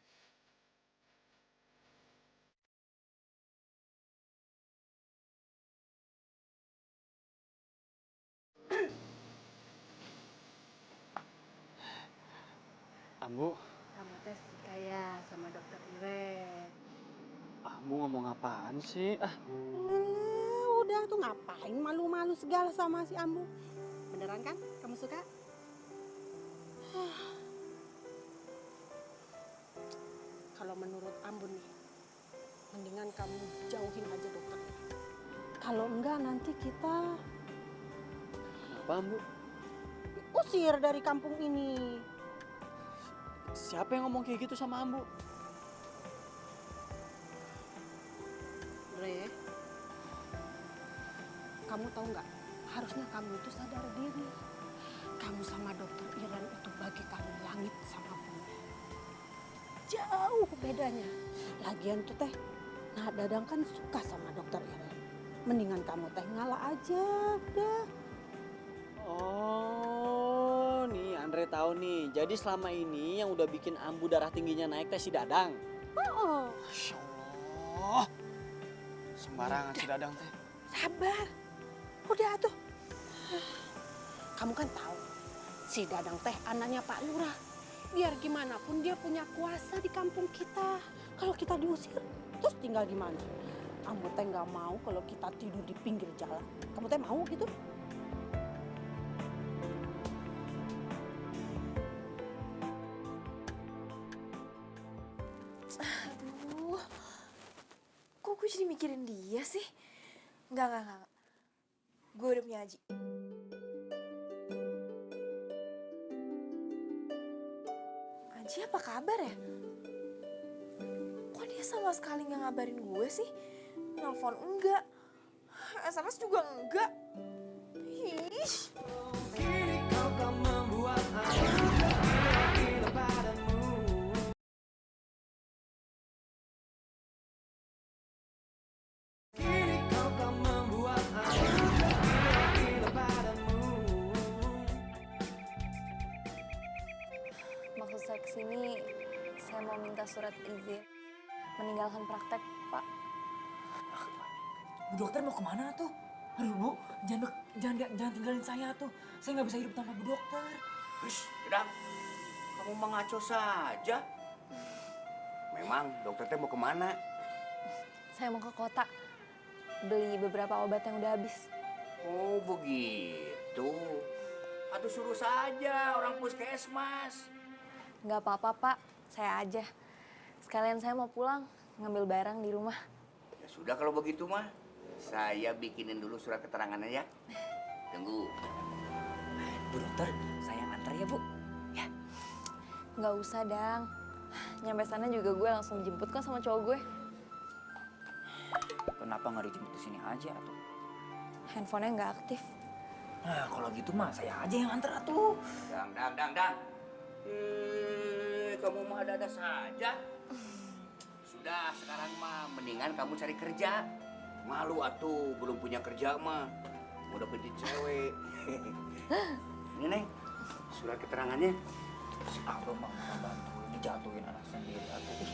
Ambu, Kamu tes kayak sama dokter Iren. Ambu ngomong apaan sih? Udah tuh ngapain malu-malu segala sama si Ambu? Beneran kan? Kamu suka? Kalau menurut Ambu nih, mendingan kamu jauhin aja dokter Iren. Kalau enggak nanti kita Kenapa Ambu? usir dari kampung ini. Siapa yang ngomong kayak gitu sama Ambu? Re, kamu tahu nggak? Harusnya kamu itu sadar diri. Kamu sama dokter Iren itu bagaikan langit sama bumi. Jauh bedanya. Lagian tuh teh, nah Dadang kan suka sama dokter Iren. Mendingan kamu teh ngalah aja, udah. Oh, nih Andre tahu nih. Jadi selama ini yang udah bikin Ambu darah tingginya naik teh si Dadang. Oh, Masya Allah, Allah. Sembarangan si Dadang teh. Sabar. Udah tuh. Kamu kan tahu si Dadang teh anaknya Pak Lurah. Biar gimana pun dia punya kuasa di kampung kita. Kalau kita diusir, terus tinggal di mana? Kamu teh nggak mau kalau kita tidur di pinggir jalan. Kamu teh mau gitu? Aduh, kok gue jadi mikirin dia sih? Enggak. Gue udah punya Aji. Aji apa kabar ya? Kok dia sama sekali nggak ngabarin gue sih? Nelfon enggak, SMS juga enggak. Ih. Kini kau kan membuat aku gila padamu. Kini kau kan membuat aku gila padamu. Maksud saya kesini, saya mau minta surat izin meninggalkan praktek, Pak. Bu dokter mau kemana tuh? Aduh Bu, jangan tinggalin saya tuh. Saya nggak bisa hidup tanpa Bu dokter. Wis, Dadang, kamu mah ngaco saja. Memang dokter teh mau kemana? Saya mau ke kota, beli beberapa obat yang udah habis. Oh begitu. Aduh suruh saja orang puskesmas. Nggak apa-apa, Pak. Saya aja. Sekalian saya mau pulang, ngambil barang di rumah. Ya sudah kalau begitu mah. Saya bikinin dulu surat keterangannya ya. Tunggu. Bu dokter, saya antar ya Bu. Ya. Nggak usah, Dang. Nyampe sana juga gue langsung jemput kok sama cowok gue. Kenapa nggak dijemput di sini aja tuh? Handphonenya nggak aktif. Nah kalau gitu mah saya aja yang antar tuh. Dang. Kamu mah ada-ada saja. Sudah, sekarang mah mendingan kamu cari kerja. Malu atuh, belum punya kerja mah. Mau dapetin cewek. Ini Neng, surat keterangannya. Si Abang mah bantuin, dijatuhin anak sendiri atuh. Ih.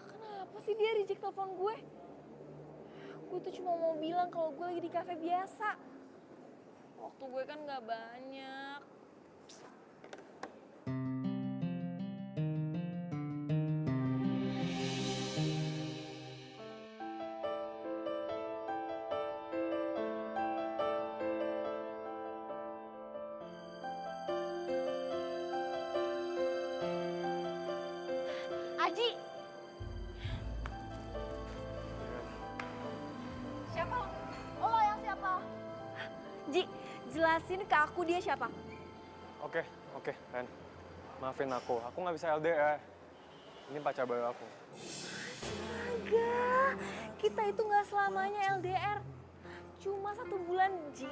Kenapa sih dia reject telepon gue? Gue tuh cuma mau bilang kalau gue lagi di kafe biasa. Waktu gue kan nggak banyak. Aji! Siapa lo? Lo yang siapa? Ji, jelasin ke aku dia siapa? Oke, Ren. Maafin aku nggak bisa LDR. Ini pacar baru aku. Astaga, kita itu nggak selamanya LDR. Cuma 1 bulan, Ji.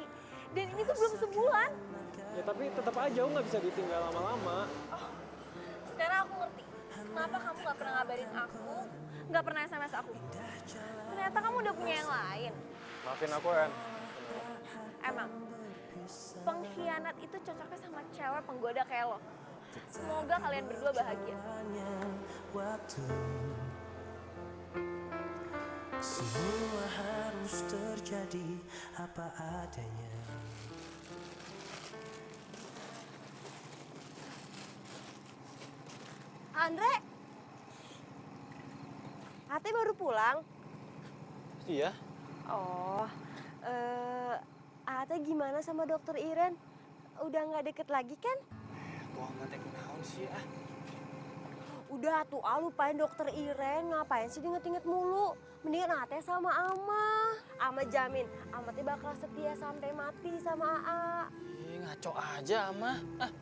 Dan ini tuh belum sebulan. Ya tapi tetap aja aku nggak bisa ditinggal lama-lama. Sekarang aku ngerti. Kenapa kamu nggak pernah ngabarin aku, nggak pernah SMS aku. Ternyata kamu udah punya yang lain. Maafin aku, Ren. Emang, pengkhianat itu cocoknya sama cewek penggoda kayak lo. Semoga kalian berdua bahagia. Semua harus terjadi apa adanya. Andre, Ate baru pulang? Iya. Oh, Ate gimana sama dokter Iren? Udah nggak deket lagi kan? Tuh amat teh kunaon sih ah. Udah tuh, lupain dokter Iren. Ngapain sih diinget-inget mulu? Mendingan Ate sama Ama. Ama jamin, Ama teh bakal setia sampai mati sama Aa. Ih, ngaco aja, Ama. Ah.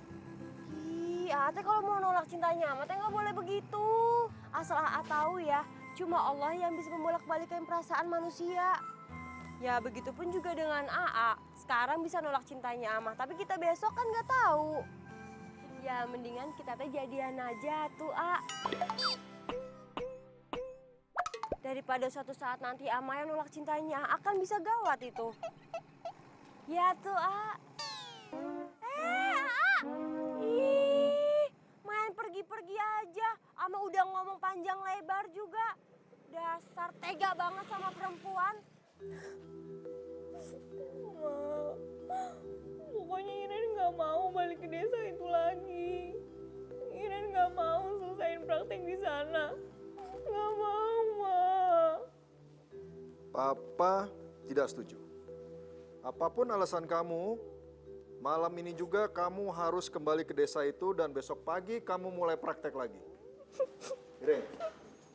Ih, Ate kalau mau nolak cintanya Ama teh nggak boleh begitu. Asal Aa tahu ya, cuma Allah yang bisa membolak-balikan perasaan manusia. Ya begitupun juga dengan Aa. Sekarang bisa nolak cintanya Ama, tapi kita besok kan nggak tahu. Ya mendingan kita teh jadian aja tuh, A. Daripada suatu saat nanti Amaya nolak cintanya, akan bisa gawat itu. Ya tuh, A. A. Ih, main pergi-pergi aja. Ama udah ngomong panjang lebar juga. Dasar tega banget sama perempuan. Pokoknya Iren nggak mau balik ke desa itu lagi. Iren nggak mau selesaiin praktek di sana. Nggak mau, Ma. Papa tidak setuju. Apapun alasan kamu, malam ini juga kamu harus kembali ke desa itu dan besok pagi kamu mulai praktek lagi. Iren,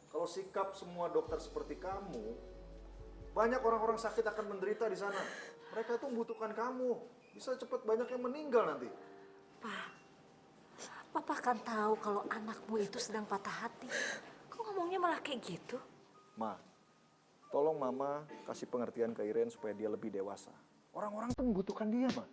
kalau sikap semua dokter seperti kamu, banyak orang-orang sakit akan menderita di sana. Mereka itu membutuhkan kamu. Bisa cepat banyak yang meninggal nanti. Papa kan tahu kalau anakmu itu sedang patah hati. Kok ngomongnya malah kayak gitu? Ma, tolong Mama kasih pengertian ke Iren supaya dia lebih dewasa. Orang-orang tuh membutuhkan dia, Ma.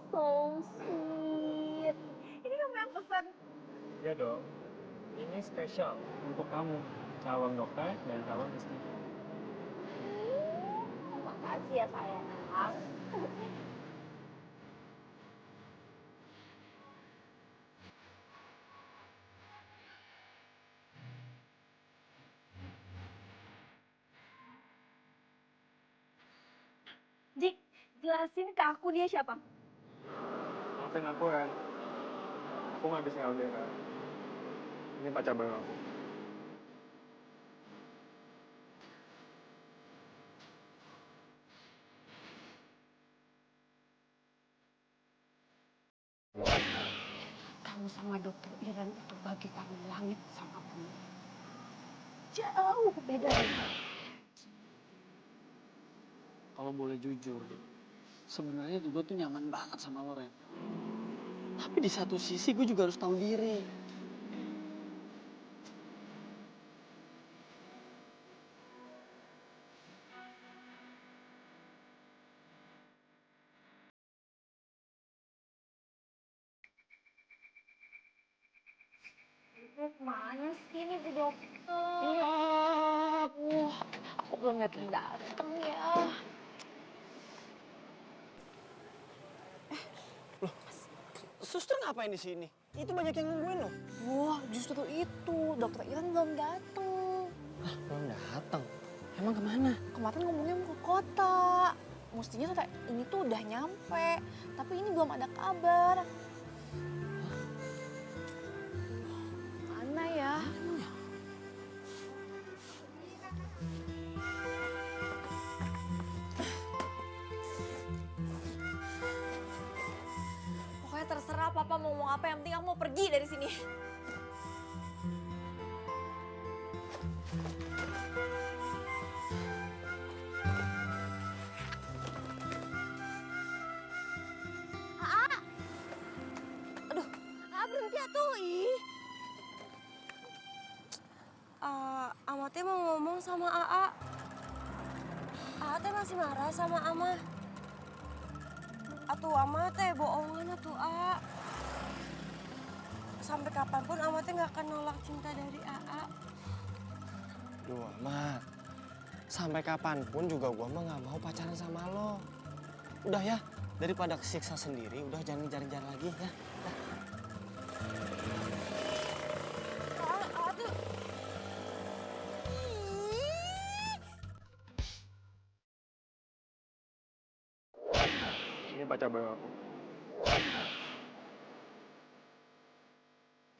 So sweet. Ini kamu yang pesan. Iya dong. Ini spesial untuk kamu, calon dokter dan calon istri. Makasih ya sayang. Dik, jelasin ke aku dia siapa? Maafin aku kan, aku nggak bisa LDR. Ini pacar baru aku. Kamu sama dokter Iren itu bagi kamu langit sama bumi. Jauh bedanya. Kalau boleh jujur, sebenarnya gue tuh nyaman banget sama lo, Ren. Tapi di satu sisi gue juga harus tahu diri. Mana sih ini Bu Dokter? Aku belum datang ya. Suster ngapain di sini? Itu banyak yang nungguin loh. Wah, justru itu. Dokter Iren belum datang. Belum datang. Emang kemana? Kemarin ngomongnya mau ke kota. Mestinya sore ini tuh udah nyampe. Tapi ini belum ada kabar. Mana ya? Pokoknya terserah Papa mau ngomong apa, yang penting aku mau pergi dari sini. Berhenti atuh, ih. Ama teh mau ngomong sama AA. AA teh masih marah sama Ama. Atuh Ama teh bohongan atuh, A. Sampai kapanpun Ama teh nggak akan nolak cinta dari AA. Duh, Mak. Sampai kapanpun juga gua mah nggak mau pacaran sama lo. Udah ya, daripada kesiksa sendiri, udah jangan ngejar-ngejar lagi ya. Ini pacar baru aku.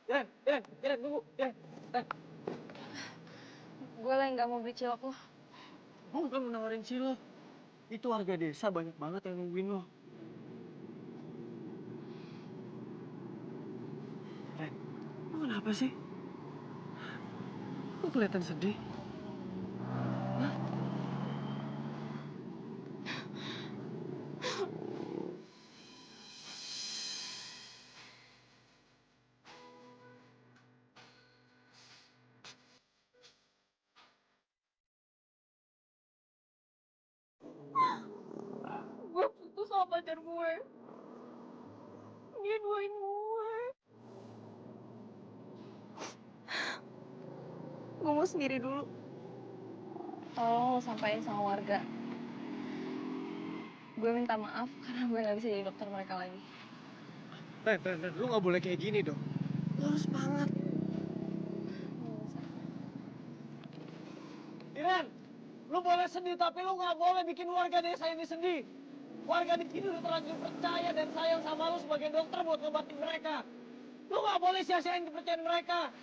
Iren, tunggu. Iren. Gue lah nggak mau beli cilok lo. Gue bukan mau nawarin cilok. Itu warga desa banyak banget yang nungguin lo. Ren, lo kenapa sih? Lo kelihatan sedih. Hah? sama pacar gue. Dia duain gue. Gue mau sendiri dulu. Tolong lo sampaikan sama warga. Gue minta maaf karena gue gak bisa jadi dokter mereka lagi. Ren, lu gak boleh kayak gini dong. Lu harus semangat. Iren, lu boleh sedih tapi lu gak boleh bikin warga desa ini sedih. Warga di sini udah terlanjur percaya dan sayang sama lu sebagai dokter buat ngobatin mereka. Lu gak boleh sia-siain kepercayaan mereka.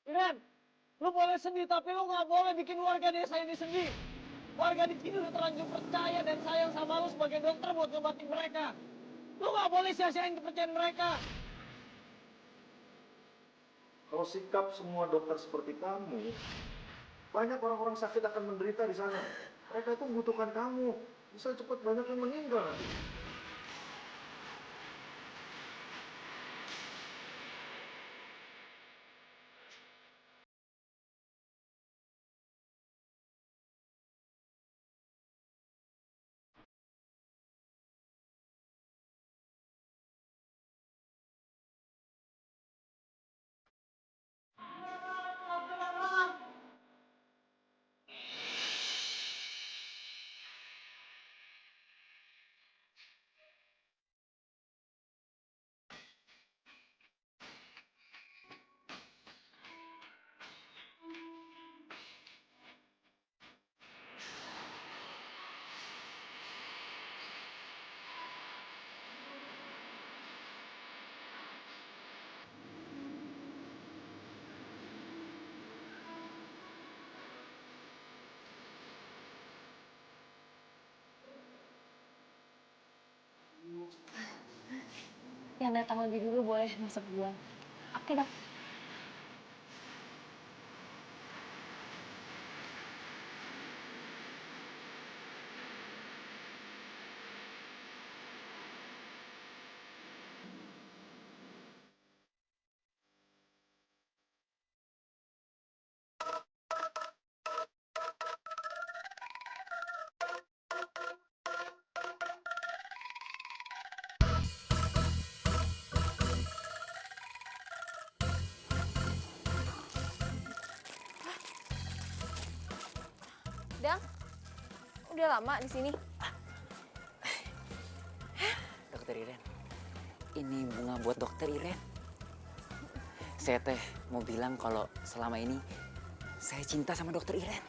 Iren, lu boleh sedih tapi lu gak boleh bikin warga desa ini sedih. Warga di sini udah terlanjur percaya dan sayang sama lu sebagai dokter buat ngobatin mereka. Lu gak boleh sia-siain kepercayaan mereka. Kalau sikap semua dokter seperti kamu, banyak orang-orang sakit akan menderita di sana. Mereka itu membutuhkan kamu. Bisa cepat banyak yang meninggal. Yang datang lebih dulu boleh masuk duluan. Oke dok. Dang, udah lama di sini? Dokter Iren, ini bunga buat dokter Iren. Saya teh mau bilang kalau selama ini saya cinta sama dokter Iren.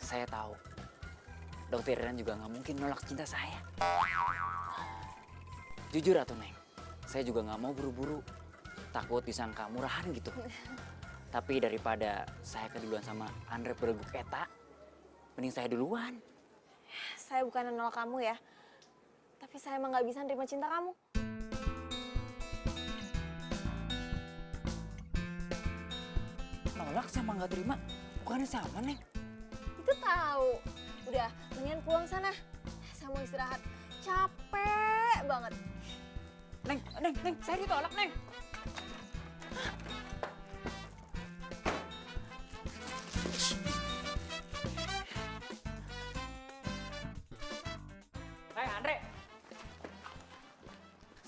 Saya tahu dokter Iren juga nggak mungkin nolak cinta saya. Jujur atau Neng, saya juga nggak mau buru-buru. Takut disangka murahan gitu. Tapi daripada saya keduluan sama Andre Pereguk Eta, mending saya duluan. Saya bukan nolak kamu ya, tapi saya emang nggak bisa nerima cinta kamu. Nolak sama nggak terima, bukannya sama Neng? Itu tahu. Udah, mendingan pulang sana. Saya mau istirahat. Capek banget. Neng, saya ditolak Neng.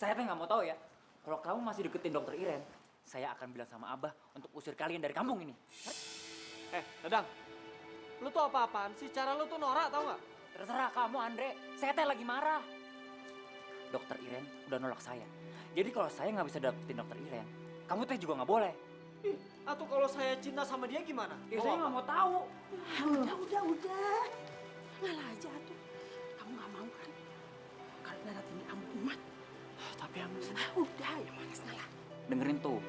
Saya teh nggak mau tahu ya. Kalau kamu masih deketin dokter Iren, saya akan bilang sama Abah untuk usir kalian dari kampung ini. Dadang, lu tuh apa-apaan sih? Cara lu tuh norak tau nggak? Terserah kamu, Andre. Saya teh lagi marah. Dokter Iren udah nolak saya. Jadi kalau saya nggak bisa dapetin dokter Iren, kamu teh juga nggak boleh. Atau kalau saya cinta sama dia gimana? Ya, saya nggak mau tahu. Udah. Ngalah aja tuh. Kamu nggak mau kan? Kalau berat ini kamu umat. Tapi yang Udah, ya malas ngalah. dengerin tuh.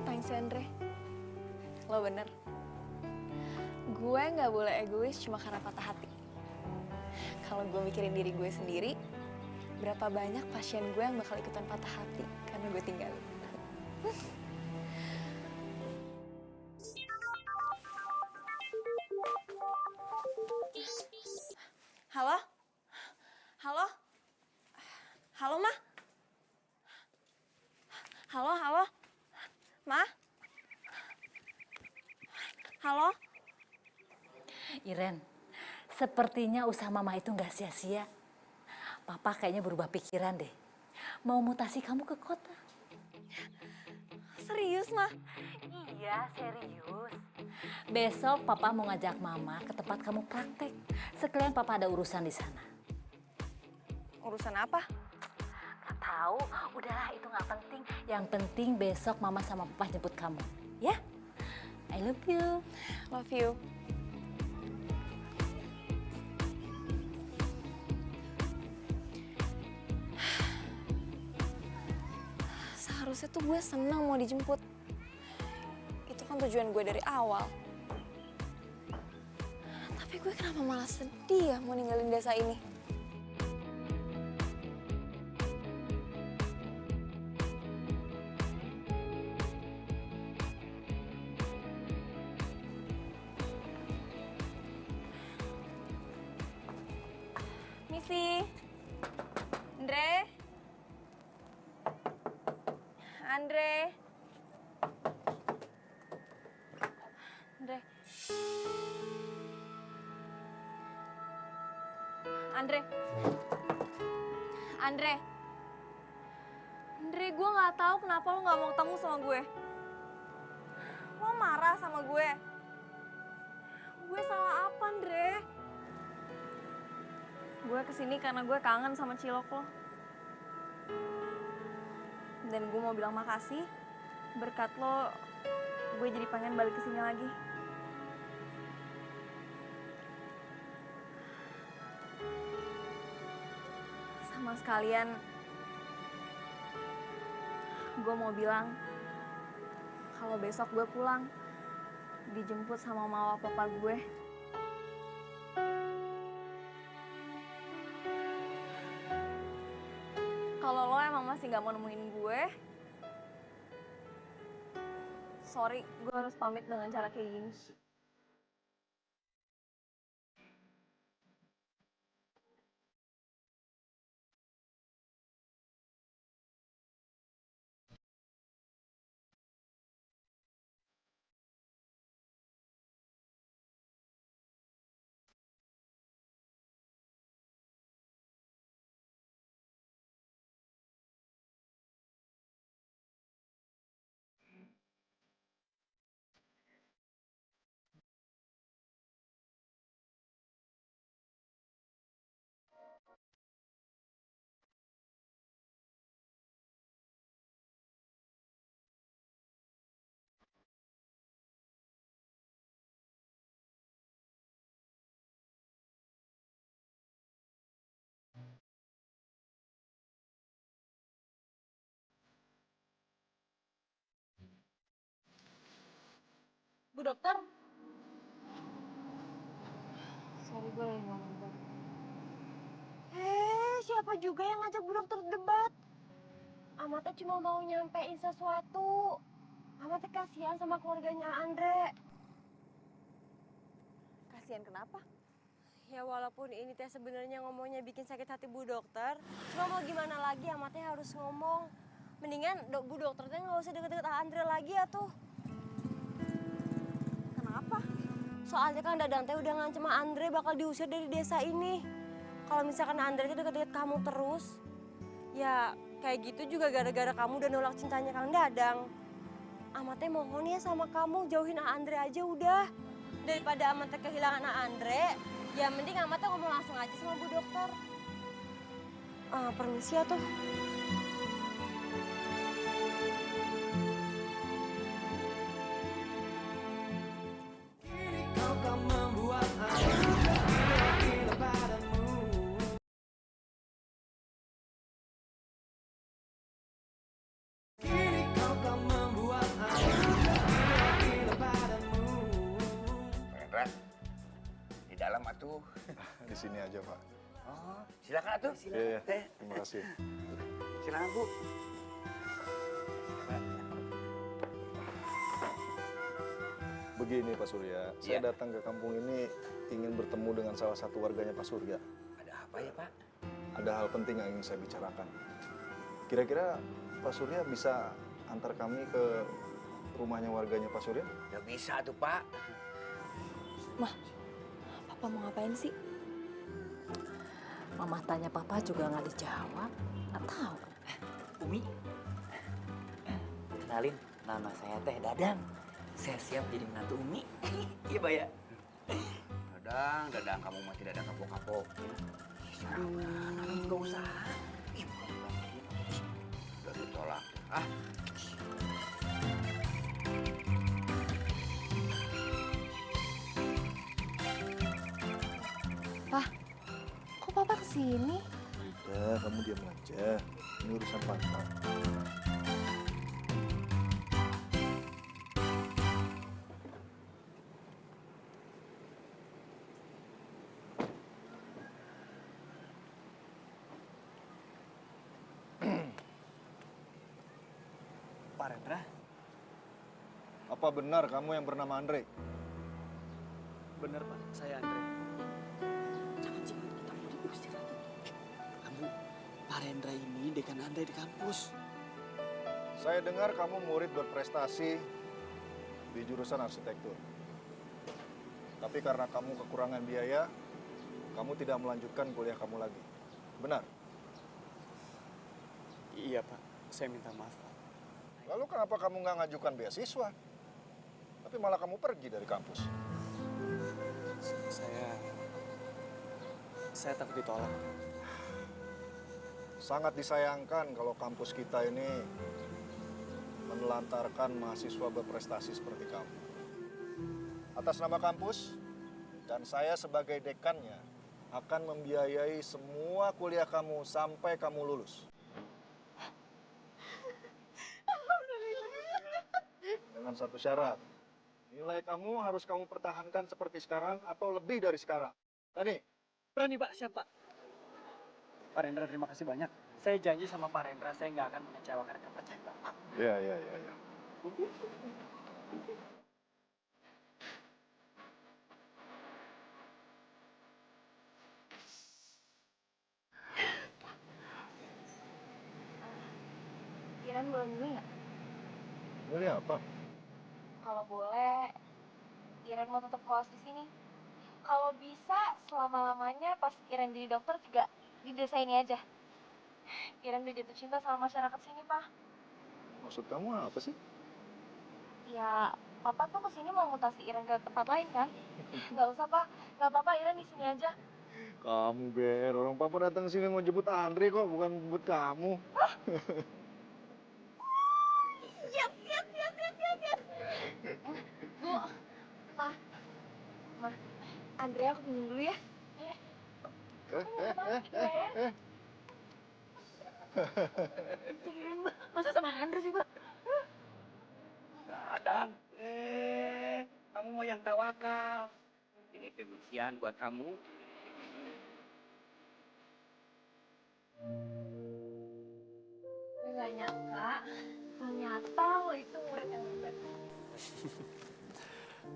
Thanks ya, Andre. Lo bener. Gue nggak boleh egois cuma karena patah hati. Kalau gue mikirin diri gue sendiri, berapa banyak pasien gue yang bakal ikutan patah hati karena gue tinggalin. Halo? Halo? Halo, Ma? Halo? Ma? Halo? Iren, sepertinya usaha mama itu nggak sia-sia. Papa kayaknya berubah pikiran deh. Mau mutasi kamu ke kota. Serius, Ma? Iya, serius. Besok papa mau ngajak mama ke tempat kamu praktek. Sekalian papa ada urusan di sana. Urusan apa? Gak tahu, udahlah itu nggak penting. Yang penting besok mama sama papa jemput kamu. Ya? I love you. Love you. Seharusnya tuh gue senang mau dijemput. Itu kan tujuan gue dari awal. Tapi gue kenapa malah sedih ya mau ninggalin desa ini? Misi, Andre. Andre, gue nggak tahu kenapa lo nggak mau ketemu sama gue. Lo marah sama gue. Gue salah apa, Andre? Gue kesini karena gue kangen sama cilok lo. Dan gue mau bilang makasih. Berkat lo, gue jadi pengen balik ke sini lagi. Sama sekalian, gue mau bilang kalau besok gue pulang, dijemput sama mama papa gue. Kalau lo emang masih gak mau nemuin gue, sorry, gue harus pamit dengan cara kayak gini. Bu dokter. Sorry, gue lagi ngomong. Siapa juga yang ngajak bu dokter debat? Amatnya cuma mau nyampein sesuatu. Amatnya kasihan sama keluarganya Andre. Kasihan kenapa? Ya walaupun ini teh sebenarnya ngomongnya bikin sakit hati Bu Dokter, cuma mau gimana lagi amatnya harus ngomong. Mendingan Bu Dokter teh nggak usah deket-deket Andre lagi ya tuh. Kenapa? Soalnya kan Dadang teh udah ngancem Andre bakal diusir dari desa ini. Kalau misalkan Andre teh deket-deket kamu terus, ya kayak gitu juga gara-gara kamu udah nolak cintanya Kang Dadang. Amatnya mohon ya sama kamu, jauhin Andre aja udah. Daripada Amatnya kehilangan Andre, ya mending Amatnya ngomong langsung aja sama Bu Dokter. Permisi ya tuh. Kau kan membuat aku gila padamu. Kini kau kan membuat aku gila padamu. Rendra, di dalam atuh. Di sini aja, Pak. Oh, silakan atuh. Iya, Teh. terima kasih. Silakan, Bu. Begini Pak Surya, saya datang ke kampung ini ingin bertemu dengan salah satu warganya Pak Surya. Ada apa ya, Pak? Ada hal penting yang ingin saya bicarakan. Kira-kira Pak Surya bisa antar kami ke rumahnya warganya Pak Surya? Ya bisa tuh, Pak. Mah, Papa mau ngapain sih? Mama tanya Papa juga nggak dijawab. Nggak tahu. Umi, kenalin, nama saya Teh Dadang. Saya siap jadi menantu Umi. Iya, Pak ya? Dadang, kamu mah tidak ada kapok-kapok. Nggak usah. Udah ditolak. Pak, kok Papa kesini? Udah, kamu diam aja. Ini urusan Papa. Pak Rendra, Apa benar kamu yang bernama Andre? bener Pak, saya Andre. Jangan-jangan kita mau diusir lagi. Kamu, Pak Rendra ini dekan Andre di kampus. Saya dengar kamu murid berprestasi di jurusan arsitektur. Tapi karena kamu kekurangan biaya, kamu tidak melanjutkan kuliah kamu lagi. Benar? Iya Pak, saya minta maaf Pak. Lalu kenapa kamu nggak ngajukan beasiswa? Tapi malah kamu pergi dari kampus. Saya takut ditolak. Sangat disayangkan kalau kampus kita ini menelantarkan mahasiswa berprestasi seperti kamu. Atas nama kampus dan saya sebagai dekannya akan membiayai semua kuliah kamu sampai kamu lulus. Dengan satu syarat, nilai kamu harus kamu pertahankan seperti sekarang atau lebih dari sekarang. Tani? Berani Pak, siap Pak. Pak Rendra, terima kasih banyak. Saya janji sama Pak Rendra, saya nggak akan mengecewakan kepercayaan Bapak. Ya. Iren boleh dulu nggak? Ini apa? Kalau boleh, Iren mau tetap kelas di sini. Kalau bisa, selama-lamanya pas Iren jadi dokter juga di desa ini aja. Iren udah jatuh cinta sama masyarakat sini, Pak. Maksud kamu apa sih? Ya, Papa tuh kesini mau mutasi Iren ke tempat lain kan? Nggak usah, Pak. Nggak apa-apa, Iren di sini aja. Kamu Ber, orang papa datang sini mau jemput Andre kok, bukan jemput kamu. Siap. Bu, Ma, Andre aku pinjam dulu ya. Masa sama Andre sih, Pak? Dadang, kamu mau yang tawakal. Ini pembisian buat kamu. Nggak nyangka, ternyata lo itu murid yang hebat.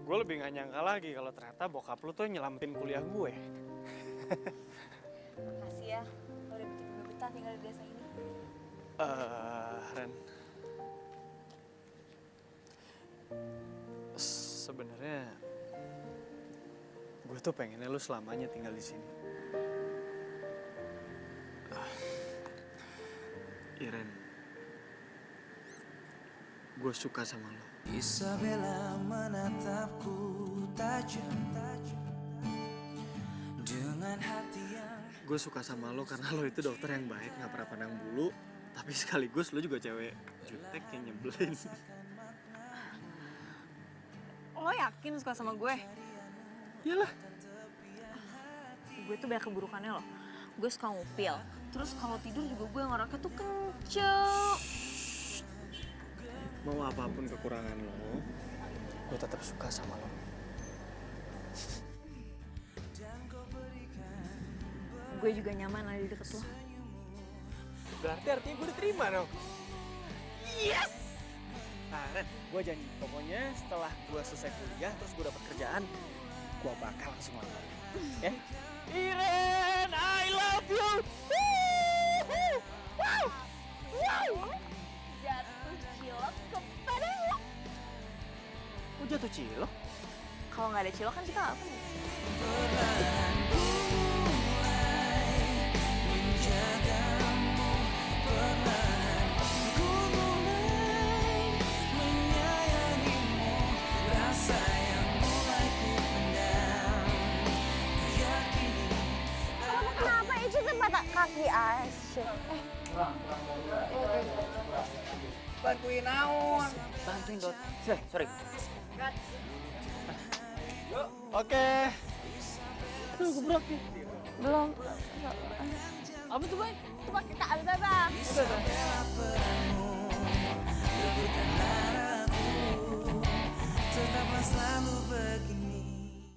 Gue lebih nggak nyangka lagi kalau ternyata bokap lu tuh nyelamatin kuliah gue. Makasih ya, lo udah bikin gue betah tinggal di desa ini. Ren. Sebenarnya gue tuh pengennya lu selamanya tinggal di sini. Iren, gue suka sama lo. Isabella menatapku tajam dengan hati yang... Gue suka sama lo karena lo itu dokter yang baik, gak pernah pandang bulu. Tapi sekaligus lo juga cewek jutek yang nyebelin. Lo yakin suka sama gue? Iyalah. Gue tuh banyak keburukannya loh. Gue suka ngupil. Terus kalau tidur juga gue ngerokok tuh kenceng. Mau apapun kekurangan lo, gue tetap suka sama lo. Gue juga nyaman ada di deket lo. Berarti artinya gue diterima dong. Yes! Nah Ren, gue janji pokoknya setelah gue selesai kuliah terus gue dapet kerjaan, gue bakal langsung lamar. Ya? Iren, I love you! Wow! Wow! Jatuh cilok kepada lo. Kok jatuh cilok? Kalau nggak ada cilok kan kita apa nih? Kenapa itu tempat kaki asyik? Bantuin naon. Bantuin Dot. Sorry. Oke. Tuh, gebrak nih. Belum. Apa tuh, Bay? Itu pakai kak Baba. Tetaplah selalu begini.